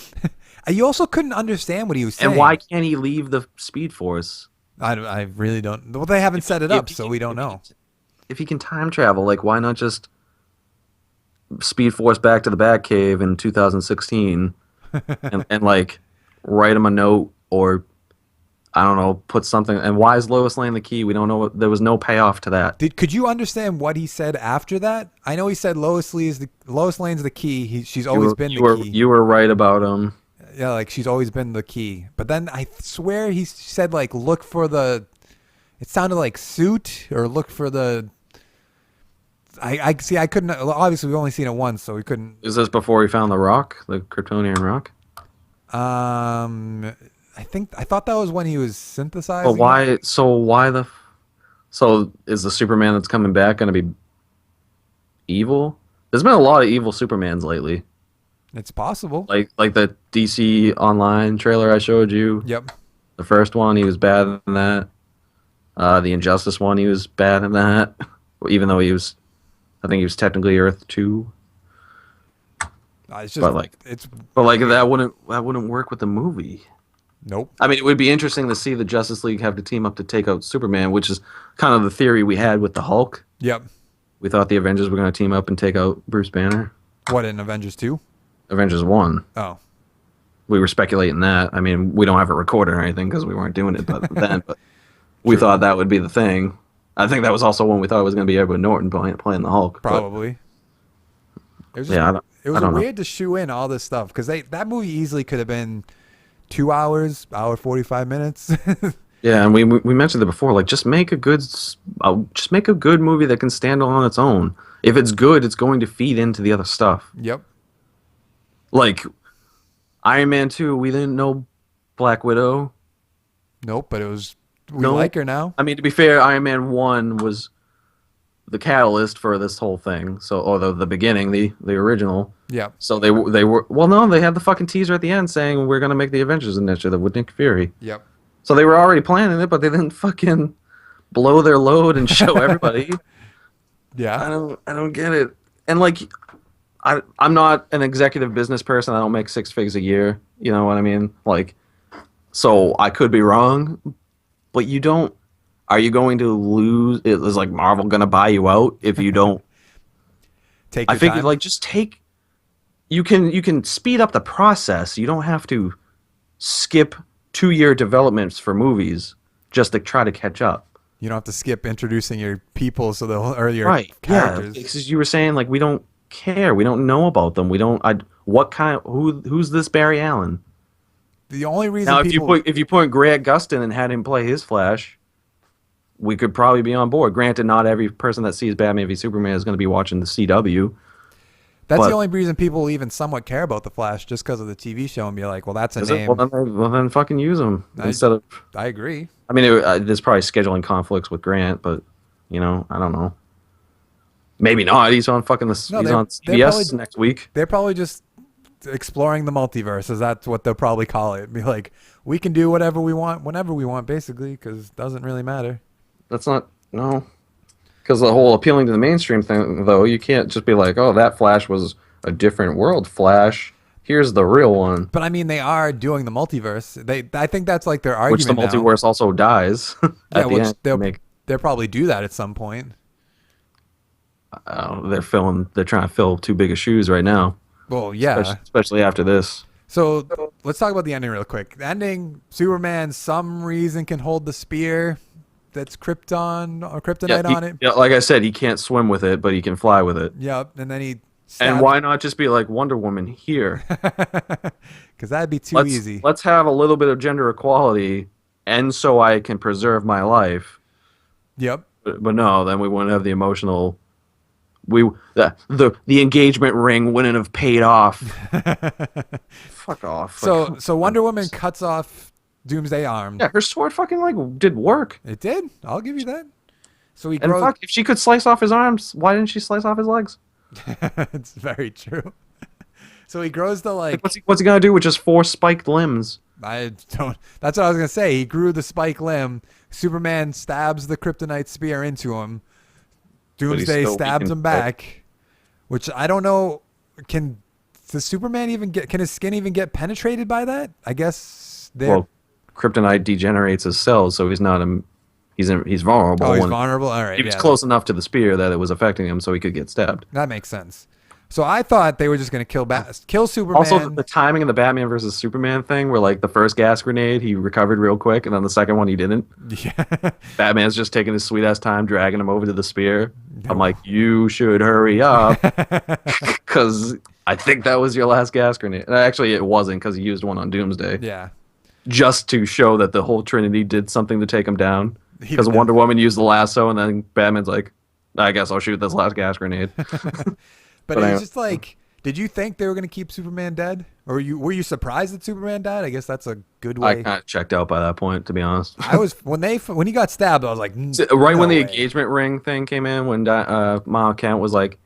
You also couldn't understand what he was saying. And why can't he leave the Speed Force? I really don't. Well, they haven't set it up, so we don't know. If he can time travel, like why not just Speed Force back to the Batcave in 2016 and like write him a note or I don't know, put something. And why is Lois Lane the key? We don't know. There was no payoff to that. Could you understand what he said after that? I know he said Lois Lane's the key. She's always been the key. You were right about him. Yeah, like she's always been the key. But then I swear he said like look for the. It sounded like suit or look for the. I see. I couldn't. Obviously, we've only seen it once, so we couldn't. Is this before he found the rock, the Kryptonian rock? I thought that was when he was synthesizing. But why? So is the Superman that's coming back going to be evil? There's been a lot of evil Supermans lately. It's possible. Like the DC Online trailer I showed you. Yep. The first one, he was bad in that. The Injustice one, he was bad in that. Even though I think he was technically Earth 2. It's just. But like that wouldn't work with the movie. Nope. I mean, it would be interesting to see the Justice League have to team up to take out Superman, which is kind of the theory we had with the Hulk. Yep. We thought the Avengers were going to team up and take out Bruce Banner. What in Avengers 2? Avengers 1. Oh. We were speculating that. I mean, we don't have it recorded or anything because we weren't doing it then, but we thought that would be the thing. I think that was also when we thought it was going to be Edward Norton playing the Hulk. Probably. It was weird to shoe in all this stuff because that movie easily could have been 2 hours, hour 45 minutes. Yeah, and we mentioned it before. Like, just make a good movie that can stand on its own. If it's good, it's going to feed into the other stuff. Yep. Like Iron Man 2, we didn't know Black Widow. Nope, but we like her now. I mean, to be fair, Iron Man 1 was the catalyst for this whole thing. So, or the beginning, the original. Yeah. So they were well, no, they had the fucking teaser at the end saying we're gonna make the Avengers initiative with Nick Fury. Yep. So they were already planning it, but they didn't fucking blow their load and show everybody. Yeah. I don't get it. And like, I'm not an executive business person. I don't make 6 figures a year. You know what I mean? Like, so I could be wrong, but you don't. Are you going to lose? Is like Marvel gonna buy you out if you don't? Take. I think like just take. You can speed up the process. You don't have to skip 2-year developments for movies just to try to catch up. You don't have to skip introducing your people or your Yeah, characters. because you were saying like we don't care. We don't know about them. We don't. Who's this Barry Allen? The only reason Now, if you put Grant Gustin and had him play his Flash, we could probably be on board. Granted, not every person that sees Batman v Superman is going to be watching the CW. That's the only reason people even somewhat care about the Flash, just because of the TV show, and be like, "Well, that's a name." Well, then fucking use him instead of. I agree. I mean, there's probably scheduling conflicts with Grant, but I don't know. Maybe not. He's on fucking he's on CBS next week. They're probably just exploring the multiverse, as that's what they'll probably call it. Be like, we can do whatever we want, whenever we want, basically, because it doesn't really matter. That's not because the whole appealing to the mainstream thing, though, you can't just be like, oh, that Flash was a different world Flash. Here's the real one. But I mean, they are doing the multiverse. I think that's like their argument. Which the multiverse also dies. They'll probably do that at some point. They're trying to fill too big of shoes right now. Well, yeah. Especially after this. So let's talk about the ending real quick. The ending, Superman, some reason can hold the spear. that's Krypton or Yeah, kryptonite he, on it. yeah, like I said, he can't swim with it, but he can fly with it. Yep. And then he And stabs. why not just be like Wonder Woman here? Because that'd be too Let's easy. let's have a little bit of gender equality, and so I can preserve my life. Yep. But no, then we wouldn't have the emotional. The engagement ring wouldn't have paid off. Fuck off. So Wonder Woman cuts off Doomsday arm. Yeah, her sword fucking like did work. It did. I'll give you that. So he And grows. fuck, if she could slice off his arms, why didn't she slice off his legs? It's very true. So he grows the Like, what's he gonna do with just 4 spiked limbs? I don't. That's what I was gonna say. He grew the spike limb. Superman stabs the kryptonite spear into him. Doomsday still stabs weakened, him back, which I don't know. Does Superman even get? Can his skin even get penetrated by that? I guess. Well, kryptonite degenerates his cells, so he's not a. He's vulnerable. Oh, he's vulnerable. All right. He was close enough to the spear that it was affecting him, so he could get stabbed. That makes sense. So I thought they were just gonna kill Superman. Also, the timing of the Batman versus Superman thing, where like the first gas grenade he recovered real quick, and then the second one he didn't. Yeah. Batman's just taking his sweet ass time, dragging him over to the spear. I'm like, you should hurry up, because I think that was your last gas grenade. And actually, it wasn't, because he used one on Doomsday, Yeah. just to show that the whole Trinity did something to take him down. He Because did. Wonder Woman used the lasso, and then Batman's like, I guess I'll shoot this last gas grenade. But But it's anyway. just like, did you think they were gonna keep Superman dead, or were you surprised that Superman died? I guess that's a good I way. kind of checked out by that point, to be honest. I was when he got stabbed. I was like, Right when no the way." engagement ring thing came in, when Ma Kent was like,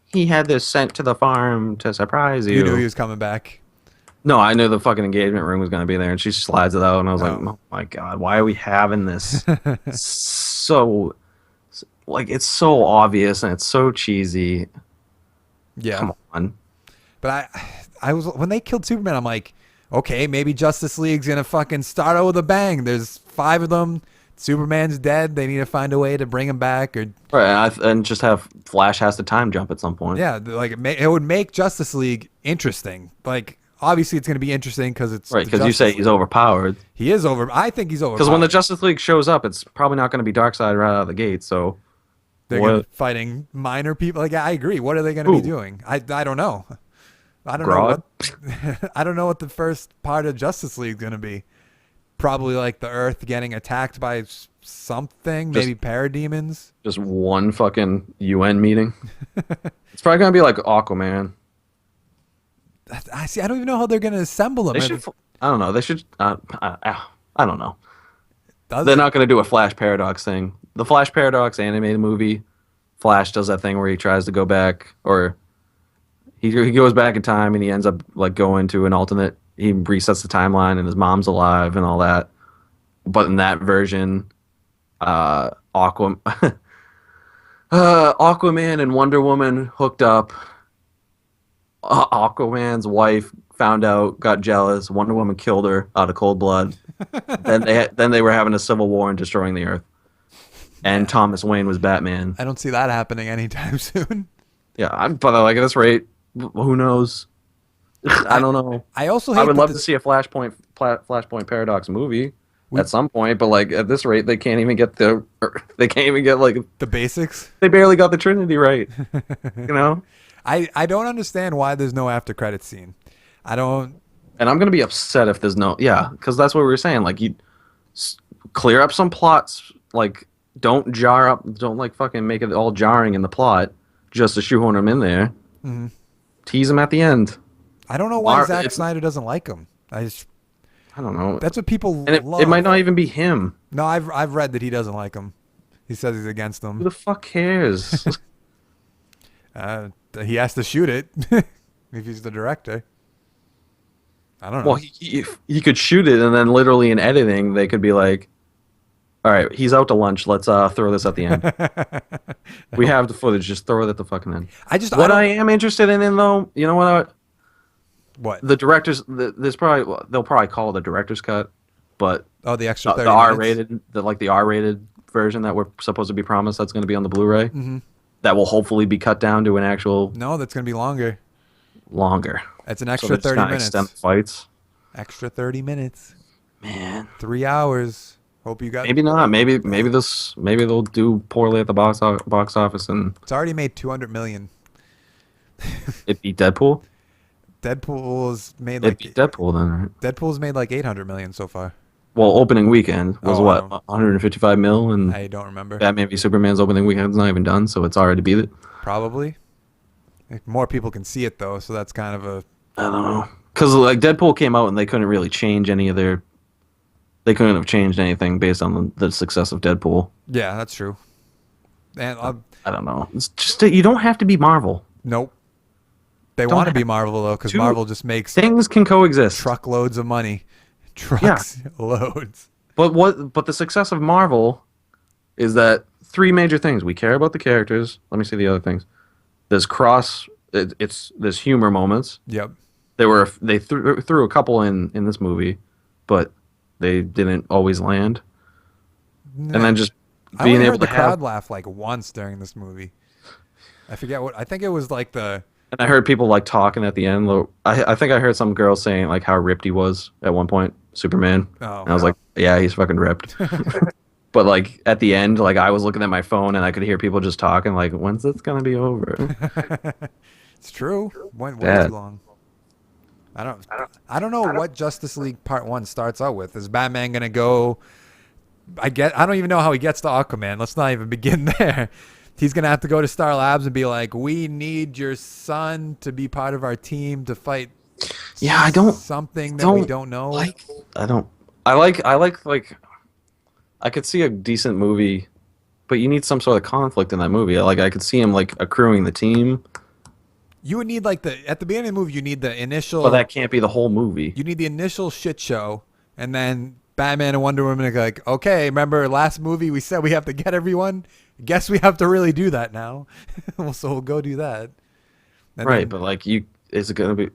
he had this sent to the farm to surprise you. You knew he was coming back. No, I knew the fucking engagement ring was going to be there, and she slides it out, and I was like, Oh. oh my god, why are we having this? So, like, it's so obvious, and it's so cheesy. Yeah. Come on. But I was when they killed Superman. I'm like, okay, maybe Justice League's gonna fucking start out with a bang. There's 5 of them. Superman's dead. They need to find a way to bring him back, or Right, and just have Flash has to time jump at some point. yeah, like it would make Justice League interesting. Like obviously it's gonna be interesting because it's Right, the because you say Justice he's League. overpowered. He is over. I think he's over. Because when the Justice League shows up, it's probably not going to be Darkseid right out of the gate, so... they're what- gonna be fighting minor people. Like I agree. What are they gonna be Who? doing? I don't know. I don't know Grodd? what I don't know what the first part of Justice League is gonna be. Probably like the Earth getting attacked by something, Just- maybe parademons. Just one fucking UN meeting. It's probably going to be like Aquaman. I see. I don't even know how they're gonna assemble them. They should... I don't know. They should... I don't know. Does They're it? not going to do a Flash Paradox thing. The Flash Paradox animated movie, Flash does that thing where he tries to go back, or he goes back in time and he ends up like going to an alternate. He resets the timeline and his mom's alive and all that. But in that version, Aquaman and Wonder Woman hooked up. Aquaman's wife found out, got jealous. Wonder Woman killed her out of cold blood. then they were having a civil war and destroying the Earth. And Thomas Wayne was Batman. I don't see that happening anytime soon. Yeah, but like at this rate, who knows? I don't know. I also hate I would that love to see a Flashpoint Paradox movie at some point, but like at this rate, they can't even get like the basics. they barely got the Trinity right. You know. I don't understand why there's no after credit scene. I don't. And I'm gonna be upset if there's no, because that's what we were saying. Like you clear up some plots, like don't like fucking make it all jarring in the plot just to shoehorn them in there. Mm-hmm. Tease them at the end. I don't know why Mar- Zack it's- Snyder doesn't like him. I don't know. That's what people And love. it might not even be him. No, I've read that he doesn't like him. He says he's against Who them. the fuck cares? He has to shoot it if he's the director. I don't know. Well, he could shoot it, and then literally in editing, they could be like, "All right, he's out to lunch. Let's throw this at the end. We have the footage. Just throw it at the fucking end." What I am interested in, though, you know what? What? The directors, they'll probably call it a director's cut, but Oh, the extra 30 the minutes? R-rated, the R-rated version that we're supposed to be promised that's going to be on the Blu-ray, Mm-hmm. that will hopefully be cut down to an actual No, that's going to be longer. longer. It's an So extra they're just 30 gonna minutes. extend the fights. Extra 30 minutes. Man, 3 hours. Hope you got. Maybe not. Maybe they'll do poorly at the box office and It's already made 200 million. it beat Deadpool. Deadpool's made It beat like Deadpool then, right? Deadpool's made like 800 million so far. Well, opening weekend was Oh, I what, don't- 155 mil, and I don't remember. Batman v Superman's opening weekend's not even done, so it's already beat it. Probably. Like, more people can see it though, so that's kind of a. I don't know, because like Deadpool came out and they couldn't really change any of their. They couldn't have changed anything based on the success of Deadpool. Yeah, that's true. And I don't know. It's just that you don't have to be Marvel. nope. They Don't want to have be Marvel though, because to- Marvel just makes Things can coexist. truckloads of money. Trucks loads. But the success of Marvel is that three major things. We care about the characters. Let me see the other things. There's there's humor moments. Yep. They threw a couple in this movie, but they didn't always land. And then just I being only able heard to the crowd have. laugh like once during this movie. I forget what. I think it was like the. And I heard people like talking at the end. I think I heard some girl saying like how ripped he was at one point, Superman. Oh. And I was like, yeah, he's fucking ripped. But like at the end, like I was looking at my phone and I could hear people just talking like, when's this gonna be over? It's true. Went way Bad. too long. I don't know what Justice League Part 1 starts out with. Is Batman gonna go? I don't even know how he gets to Aquaman. Let's not even begin there. He's gonna have to go to Star Labs and be like, "We need your son to be part of our team to fight." Yeah, I don't something that we don't know. I don't. I like I could see a decent movie, but you need some sort of conflict in that movie. Like I could see him like accruing the team, You would need like at the beginning of the movie, you need the initial. but that can't be the whole movie. You need the initial shit show, and then Batman and Wonder Woman are like, okay, remember last movie we said we have to get everyone? Guess we have to really do that now. So we'll go do that. And Right, then- but like is it gonna be?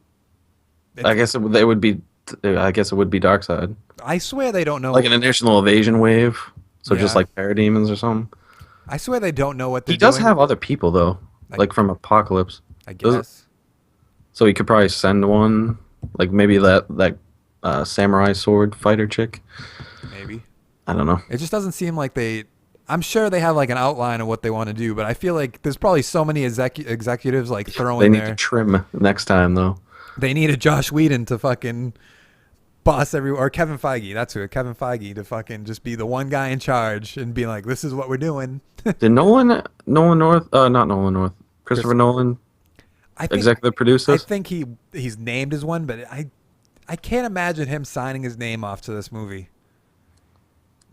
I guess it would be. I guess it would be Darkseid, I swear they don't know. like an initial evasion wave. So just Yeah. like parademons or something. I swear they don't know what they're He does doing. have other people though, Like- like from Apocalypse. I does- guess. So he could probably send one, like maybe that samurai sword fighter chick. Maybe. I don't know. It just doesn't seem like they. I'm sure they have like an outline of what they want to do, but I feel like there's probably so many executives like They throwing need their. to trim next time though. They need a Josh Whedon to fucking boss or Kevin Feige. That's who. Kevin Feige to fucking just be the one guy in charge and be like, "This is what we're doing." Did Nolan North, not Nolan North, Christopher Nolan, I think. executive produce I this? think he's named as one, but I can't imagine him signing his name off to this movie.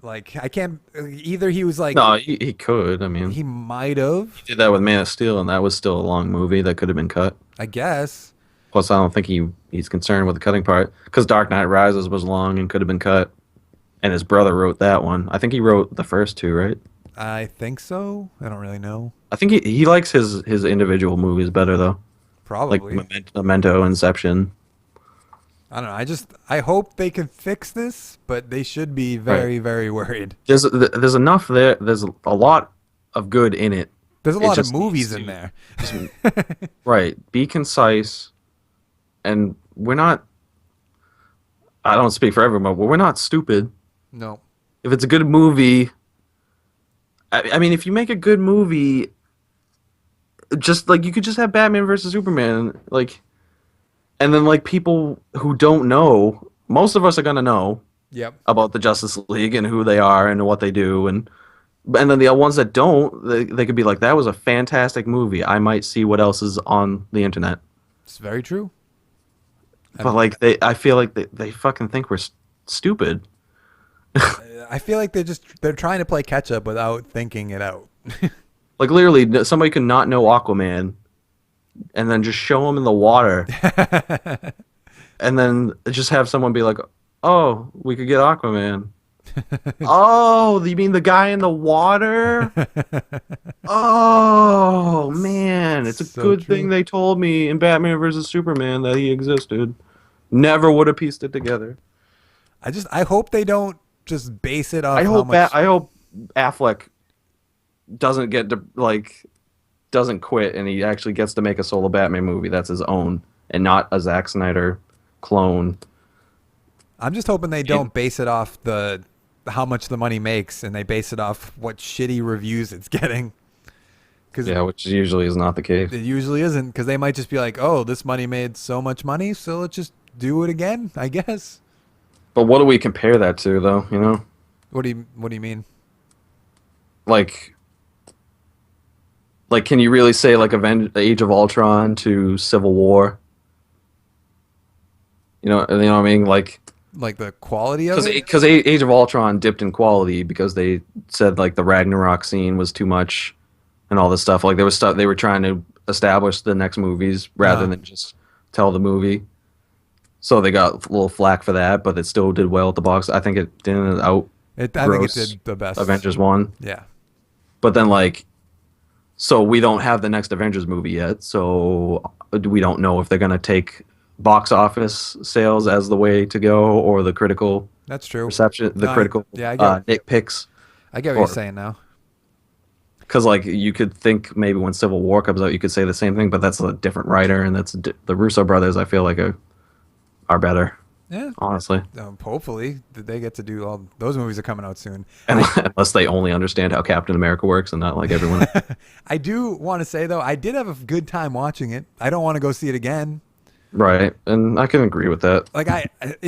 Like I can't. Either he was like No, he could. I mean, he might have. he did that with Man of Steel, and that was still a long movie that could have been cut. I guess. Plus, I don't think he's concerned with the cutting part because Dark Knight Rises was long and could have been cut, and his brother wrote that one. I think he wrote the first two, right? I think so. I don't really know. I think he likes his individual movies better though, like Probably. Memento, Inception. I don't know. I hope they can fix this, but they should be very, very worried. There's enough there. There's a lot of good in it. There's a It lot of just movies needs in there. Right. Be concise. And we're not. I don't speak for everyone, but we're not stupid. No. If it's a good movie, I mean, if you make a good movie, just like you could just have Batman versus Superman, like, and then like people who don't know, most of us are gonna know Yep. about the Justice League and who they are and what they do, and then the ones that don't, they could be like, that was a fantastic movie. I might see what else is on the internet. It's very true. But like I feel like they fucking think we're stupid. I feel like they're trying to play catch up without thinking it out. Like literally, somebody could not know Aquaman, and then just show him in the water, and then just have someone be like, "Oh, we could get Aquaman." Oh, you mean the guy in the water? Oh man, it's a So good true. thing they told me in Batman versus Superman that he existed. Never would have pieced it together. I hope they don't just base it off how much. I hope Affleck doesn't doesn't quit and he actually gets to make a solo Batman movie that's his own and not a Zack Snyder clone. I'm just hoping they don't base it off the how much the money makes, and they base it off what shitty reviews it's getting. Because Yeah, which usually is not the case. it usually isn't. Because they might just be like, "Oh, this money made so much money, so let's just do it again." I guess. But what do we compare that to, though? You know, What do you mean? like, can you really say like Age of Ultron to Civil War? You know what I mean? Like, Like the quality of it? because Age of Ultron dipped in quality because they said like the Ragnarok scene was too much, and all this stuff. Like there was stuff they were trying to establish the next movies rather than just tell the movie. So they got a little flack for that, but it still did well at the box. I think it didn't out I think it did the best. Avengers 1. Yeah. But then like, so we don't have the next Avengers movie yet, so we don't know if they're gonna take box office sales as the way to go or the critical That's true. reception, the No, critical yeah, I get nitpicks. I get what or- you're saying now. Because like you could think maybe when Civil War comes out, you could say the same thing, but that's a different writer, and that's the Russo brothers. I feel like are better, Yeah. honestly, Hopefully they get to do all those movies are coming out soon. unless they only understand how Captain America works and not like everyone. I do want to say though, I did have a good time watching it. I don't want to go see it again. Right, and I can agree with that. Like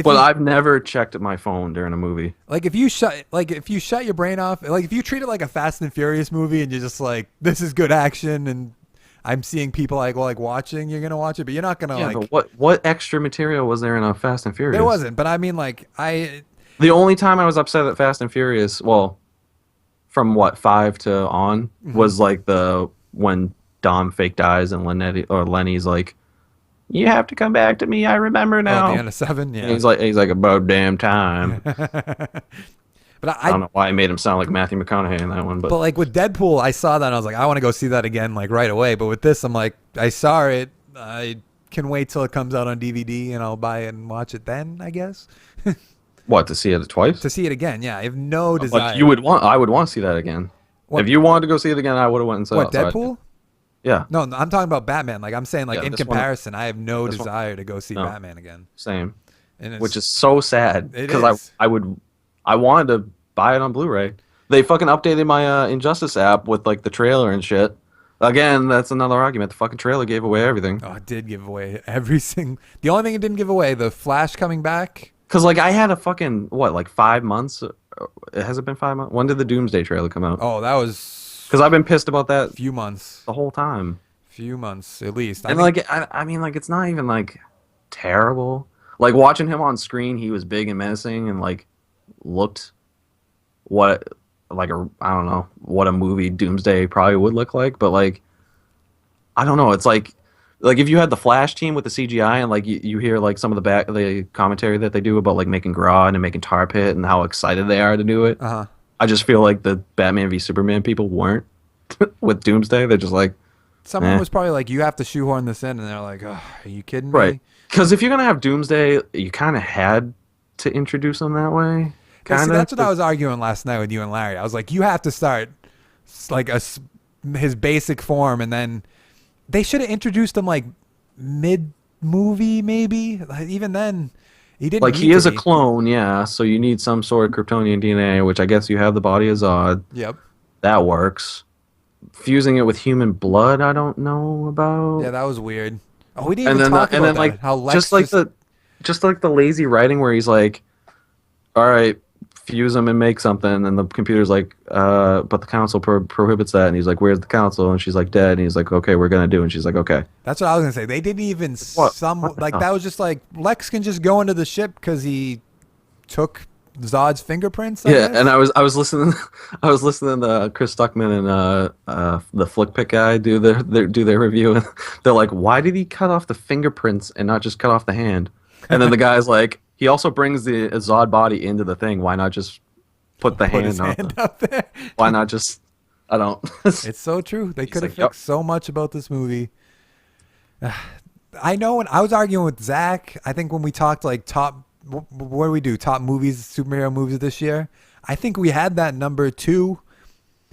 But I've never checked my phone during a movie. if you shut your brain off, like if you treat it like a Fast and Furious movie and you're just like, this is good action and I'm seeing people like watching, you're gonna watch it, but you're not gonna Yeah, but what extra material was there in a Fast and Furious? there wasn't. But I mean, like The only time I was upset at Fast and Furious, well, from what 5 to on, was like when Dom fake dies and Lenny's like, "You have to come back to me. I remember now." at the end of 7, yeah. And he's like about damn time. But I don't know why I made him sound like Matthew McConaughey in that one, But like with Deadpool, I saw that and I was like, I want to go see that again, like right away. But with this, I'm like, I saw it. I can wait till it comes out on DVD and I'll buy it and watch it then, I guess. what, to see it twice? To see it again, yeah. I have no desire. Like I would want to see that again. What? If you wanted to go see it again, I would have went and saw What, it. Deadpool? Yeah, No, I'm talking about Batman. Like I'm saying, like Yeah, in this one- comparison, I have no this one- desire to go see no. Batman again. same. And Which is so sad It because is. I wanted to buy it on Blu-ray. They fucking updated my Injustice app with like the trailer and shit. Again, that's another argument. The fucking trailer gave away everything. Oh, it did give away everything. The only thing it didn't give away, the Flash coming back. Cause like I had a fucking like 5 months. Has it been 5 months? When did the Doomsday trailer come out? Oh, that was Because I've been pissed about that a few months. the whole time. Few months at least. And like I mean like it's not even like terrible. Like watching him on screen, he was big and menacing and like looked what like I don't know what a movie Doomsday probably would look like, but like I don't know. It's like if you had the Flash team with the CGI and like you hear like some of the commentary that they do about like making Grodd and making Tar Pit and how excited they are to do it. Uh-huh. I just feel like the Batman v Superman people weren't with Doomsday. They're just like Someone was probably like, you have to shoehorn this in, and they're like, oh, are you kidding me? right. Because if you're gonna have Doomsday, you kind of had to introduce them that way. Yeah, see, Kind that's of. what I was arguing last night with you and Larry. I was like, you have to start like his basic form, and then they should have introduced him like mid movie, maybe. Like, even then, he didn't. Like need he to is a be. clone, yeah. So you need some sort of Kryptonian DNA, which I guess you have the body of Zod. Yep. That works. Fusing it with human blood, I don't know about. Yeah, that was weird. Oh, we didn't even talk about that. like How Lex just like the lazy writing where he's like, all right, fuse them and make something, and the computer's like, but the council prohibits that, and he's like, where's the council? And she's like, dead, and he's like, okay, we're gonna do it. And she's like, okay. That's what I was gonna say. They didn't even What? like that was just like Lex can just go into the ship because he took Zod's fingerprints. I Yeah, guess? and I was listening to Chris Stuckman and the Flick Pick guy do their review, and they're like, why did he cut off the fingerprints and not just cut off the hand? And then the guy's like, he also brings the Zod body into the thing. Why not just put the Put his hand hand up there. Why not just? I don't. It's so true. They could have like, "Yup." fixed so much about this movie. I know when I was arguing with Zach, I think when we talked like what do we do? Top movies, superhero movies this year. I think we had that number 2,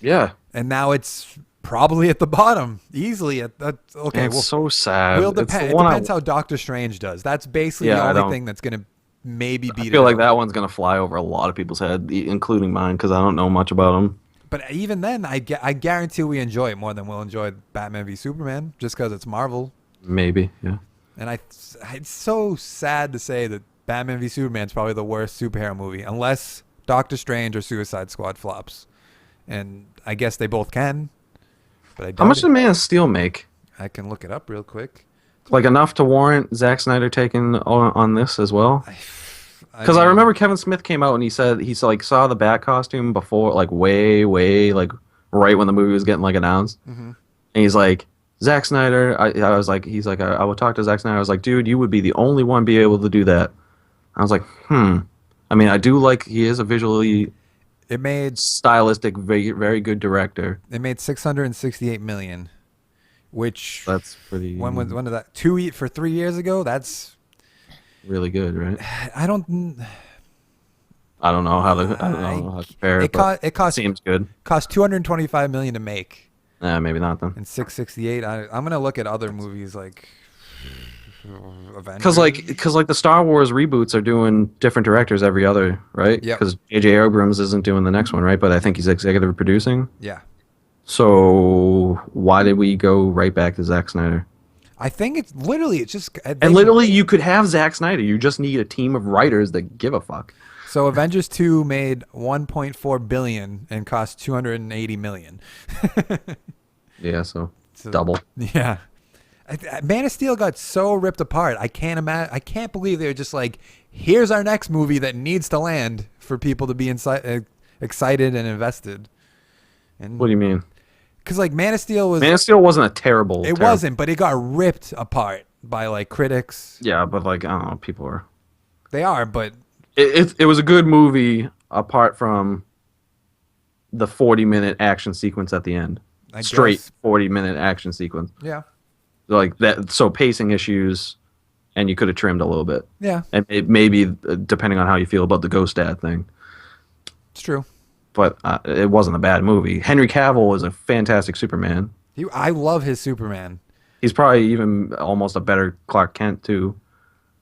Yeah. and now it's probably at the bottom, easily at that. Okay, It's well, so sad. Well, It's the it one depends how Doctor Strange does. That's basically Yeah, the I only don't- thing that's going to maybe I beat feel it like out. that one's gonna fly over a lot of people's head, including mine, because I don't know much about them. But even then, I guarantee we enjoy it more than we'll enjoy Batman v Superman, just because it's Marvel. Maybe, yeah. And it's so sad to say that Batman v Superman is probably the worst superhero movie, unless Doctor Strange or Suicide Squad flops. And I guess they both can, but I How much doubt did it. Man of Steel make? I can look it up real quick. Like enough to warrant Zack Snyder taking on this as well? I Because I mean, remember Kevin Smith came out and he said he's like saw the Bat costume before, like way like right when the movie was getting like announced, mhm. and he's like Zack Snyder. I was like, he's like, I would talk to Zack Snyder. I was like, dude, you would be the only one be able to do that. I was like, hmm. I mean, I do like he is a visually it made stylistic, very good director. 668 million, which That's pretty when did that 3 years ago? That's really good, right? I don't. I don't know I don't know how to compare it, but It cost seems good. 225 million to make, Maybe not then. and 668. I'm gonna look at other movies like Avengers. Because like the Star Wars reboots are doing different directors every other, right? Yep. Because J.J. Abrams isn't doing the next one, right? But I think he's executive producing. Yeah, So why did we go right back to Zack Snyder? I think it's just And literally, you could have Zack Snyder. You just need a team of writers that give a fuck. So Avengers 2 made 1.4 billion and cost 280 million. Yeah, so So, double. Yeah. Man of Steel got so ripped apart. I can't believe they were just like, here's our next movie that needs to land for people to be excited and invested. And What do you mean? because like Man of Steel was, Man of Steel wasn't a terrible. it wasn't, but it got ripped apart by like critics. Yeah, but like I don't know, people are. They are, but It was a good movie apart from the 40-minute action sequence at the end. I Straight guess, 40-minute action sequence. yeah, Like that, so pacing issues, and you could have trimmed a little bit. yeah, And maybe depending on how you feel about the Ghost Dad thing. it's true. But it wasn't a bad movie. Henry Cavill is a fantastic Superman. I love his Superman. He's probably even almost a better Clark Kent too.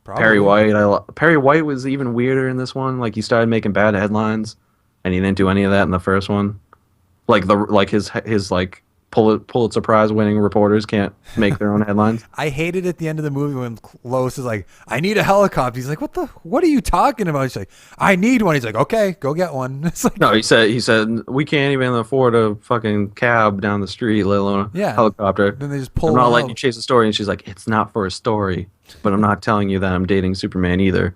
Probably. Perry White, Perry White was even weirder in this one. Like he started making bad headlines, and he didn't do any of that in the first one. Like his like Pulitzer Prize winning reporters can't make their own headlines. I hated at the end of the movie when Lois is like, I need a helicopter. He's like, what are you talking about? She's like, I need one. He's like, okay, go get one. It's like, No, he said we can't even afford a fucking cab down the street, let alone a Yeah. helicopter. Then they just pull I'm not one letting out. you chase a story, and she's like, it's not for a story, but I'm not telling you that I'm dating Superman either.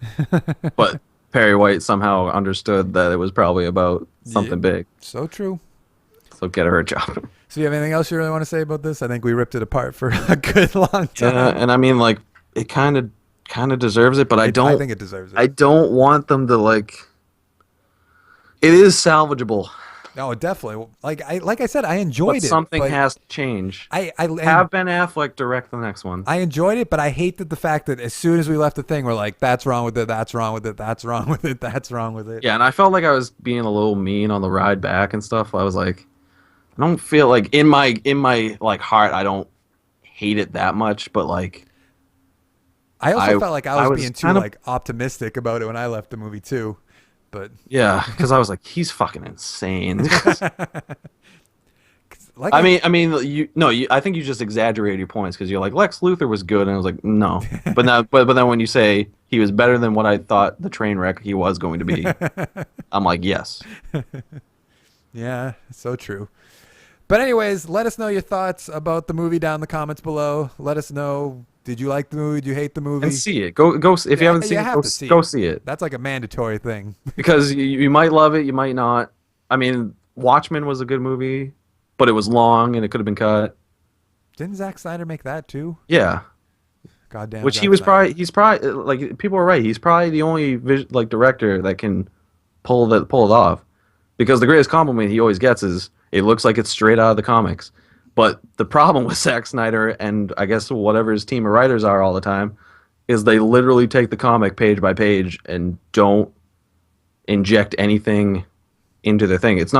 But Perry White somehow understood that it was probably about something big, So true. so get her a job. So you have anything else you really want to say about this? I think we ripped it apart for a good long time. And I mean, like, it kind of deserves it, but I I think it deserves it. I don't want them to like. It is salvageable, No, definitely. Like I said, I enjoyed but it. something but has to change. and Have Ben Affleck direct the next one. I enjoyed it, but I hated the fact that as soon as we left the thing, we're like, that's wrong with it, that's wrong with it, that's wrong with it, that's wrong with it. Yeah, and I felt like I was being a little mean on the ride back and stuff. I was like, I don't feel like in my like heart, I don't hate it that much, but like, I also I- felt like I I was was being too kind of- like optimistic about it when I left the movie too. But yeah, because I was like, he's fucking insane. like I mean, I think you just exaggerated your points because you're like Lex Luthor was good, and I was like, no, but now, but then when you say he was better than what I thought the train wreck he was going to be, I'm like, yes. yeah, so true. But anyways, let us know your thoughts about the movie down in the comments below. Let us know, did you like the movie? Did you hate the movie? And see it. Go if you Yeah, haven't seen you it, have go, to see go it. see it That's like a mandatory thing. because you might love it, you might not. I mean, Watchmen was a good movie, but it was long and it could have been cut. Didn't Zack Snyder make that too? Yeah, Goddamn. which Zack he was Snyder. he's probably like people are right. He's probably the only like director that can pull it off, because the greatest compliment he always gets is it looks like it's straight out of the comics. But the problem with Zack Snyder and I guess whatever his team of writers are all the time is they literally take the comic page by page and don't inject anything into the thing. It's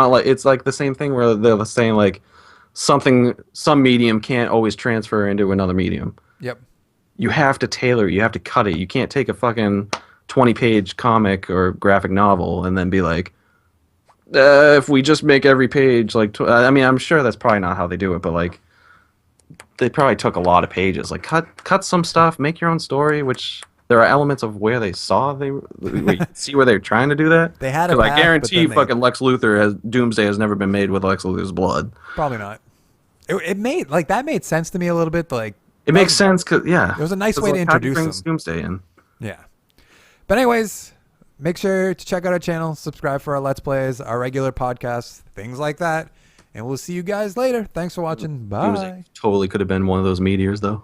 like the same thing where they're saying like some medium can't always transfer into another medium. Yep. You have to tailor it. You have to cut it. You can't take a fucking 20-page comic or graphic novel and then be like, if we just make every page like, I mean, I'm sure that's probably not how they do it, but like, they probably took a lot of pages. Like, cut some stuff, make your own story. Which there are elements of where they saw see where they're trying to do that. They had a because I path, but guarantee then fucking Lex Luthor Doomsday has never been made with Lex Luthor's blood. Probably not. It made like that made sense to me a little bit. Like It makes sense because it was a nice way to introduce him. him. Doomsday in. Yeah. But anyways, make sure to check out our channel, subscribe for our Let's Plays, our regular podcasts, things like that. And we'll see you guys later. Thanks for watching. Bye. Doomsday totally could have been one of those meteors, though.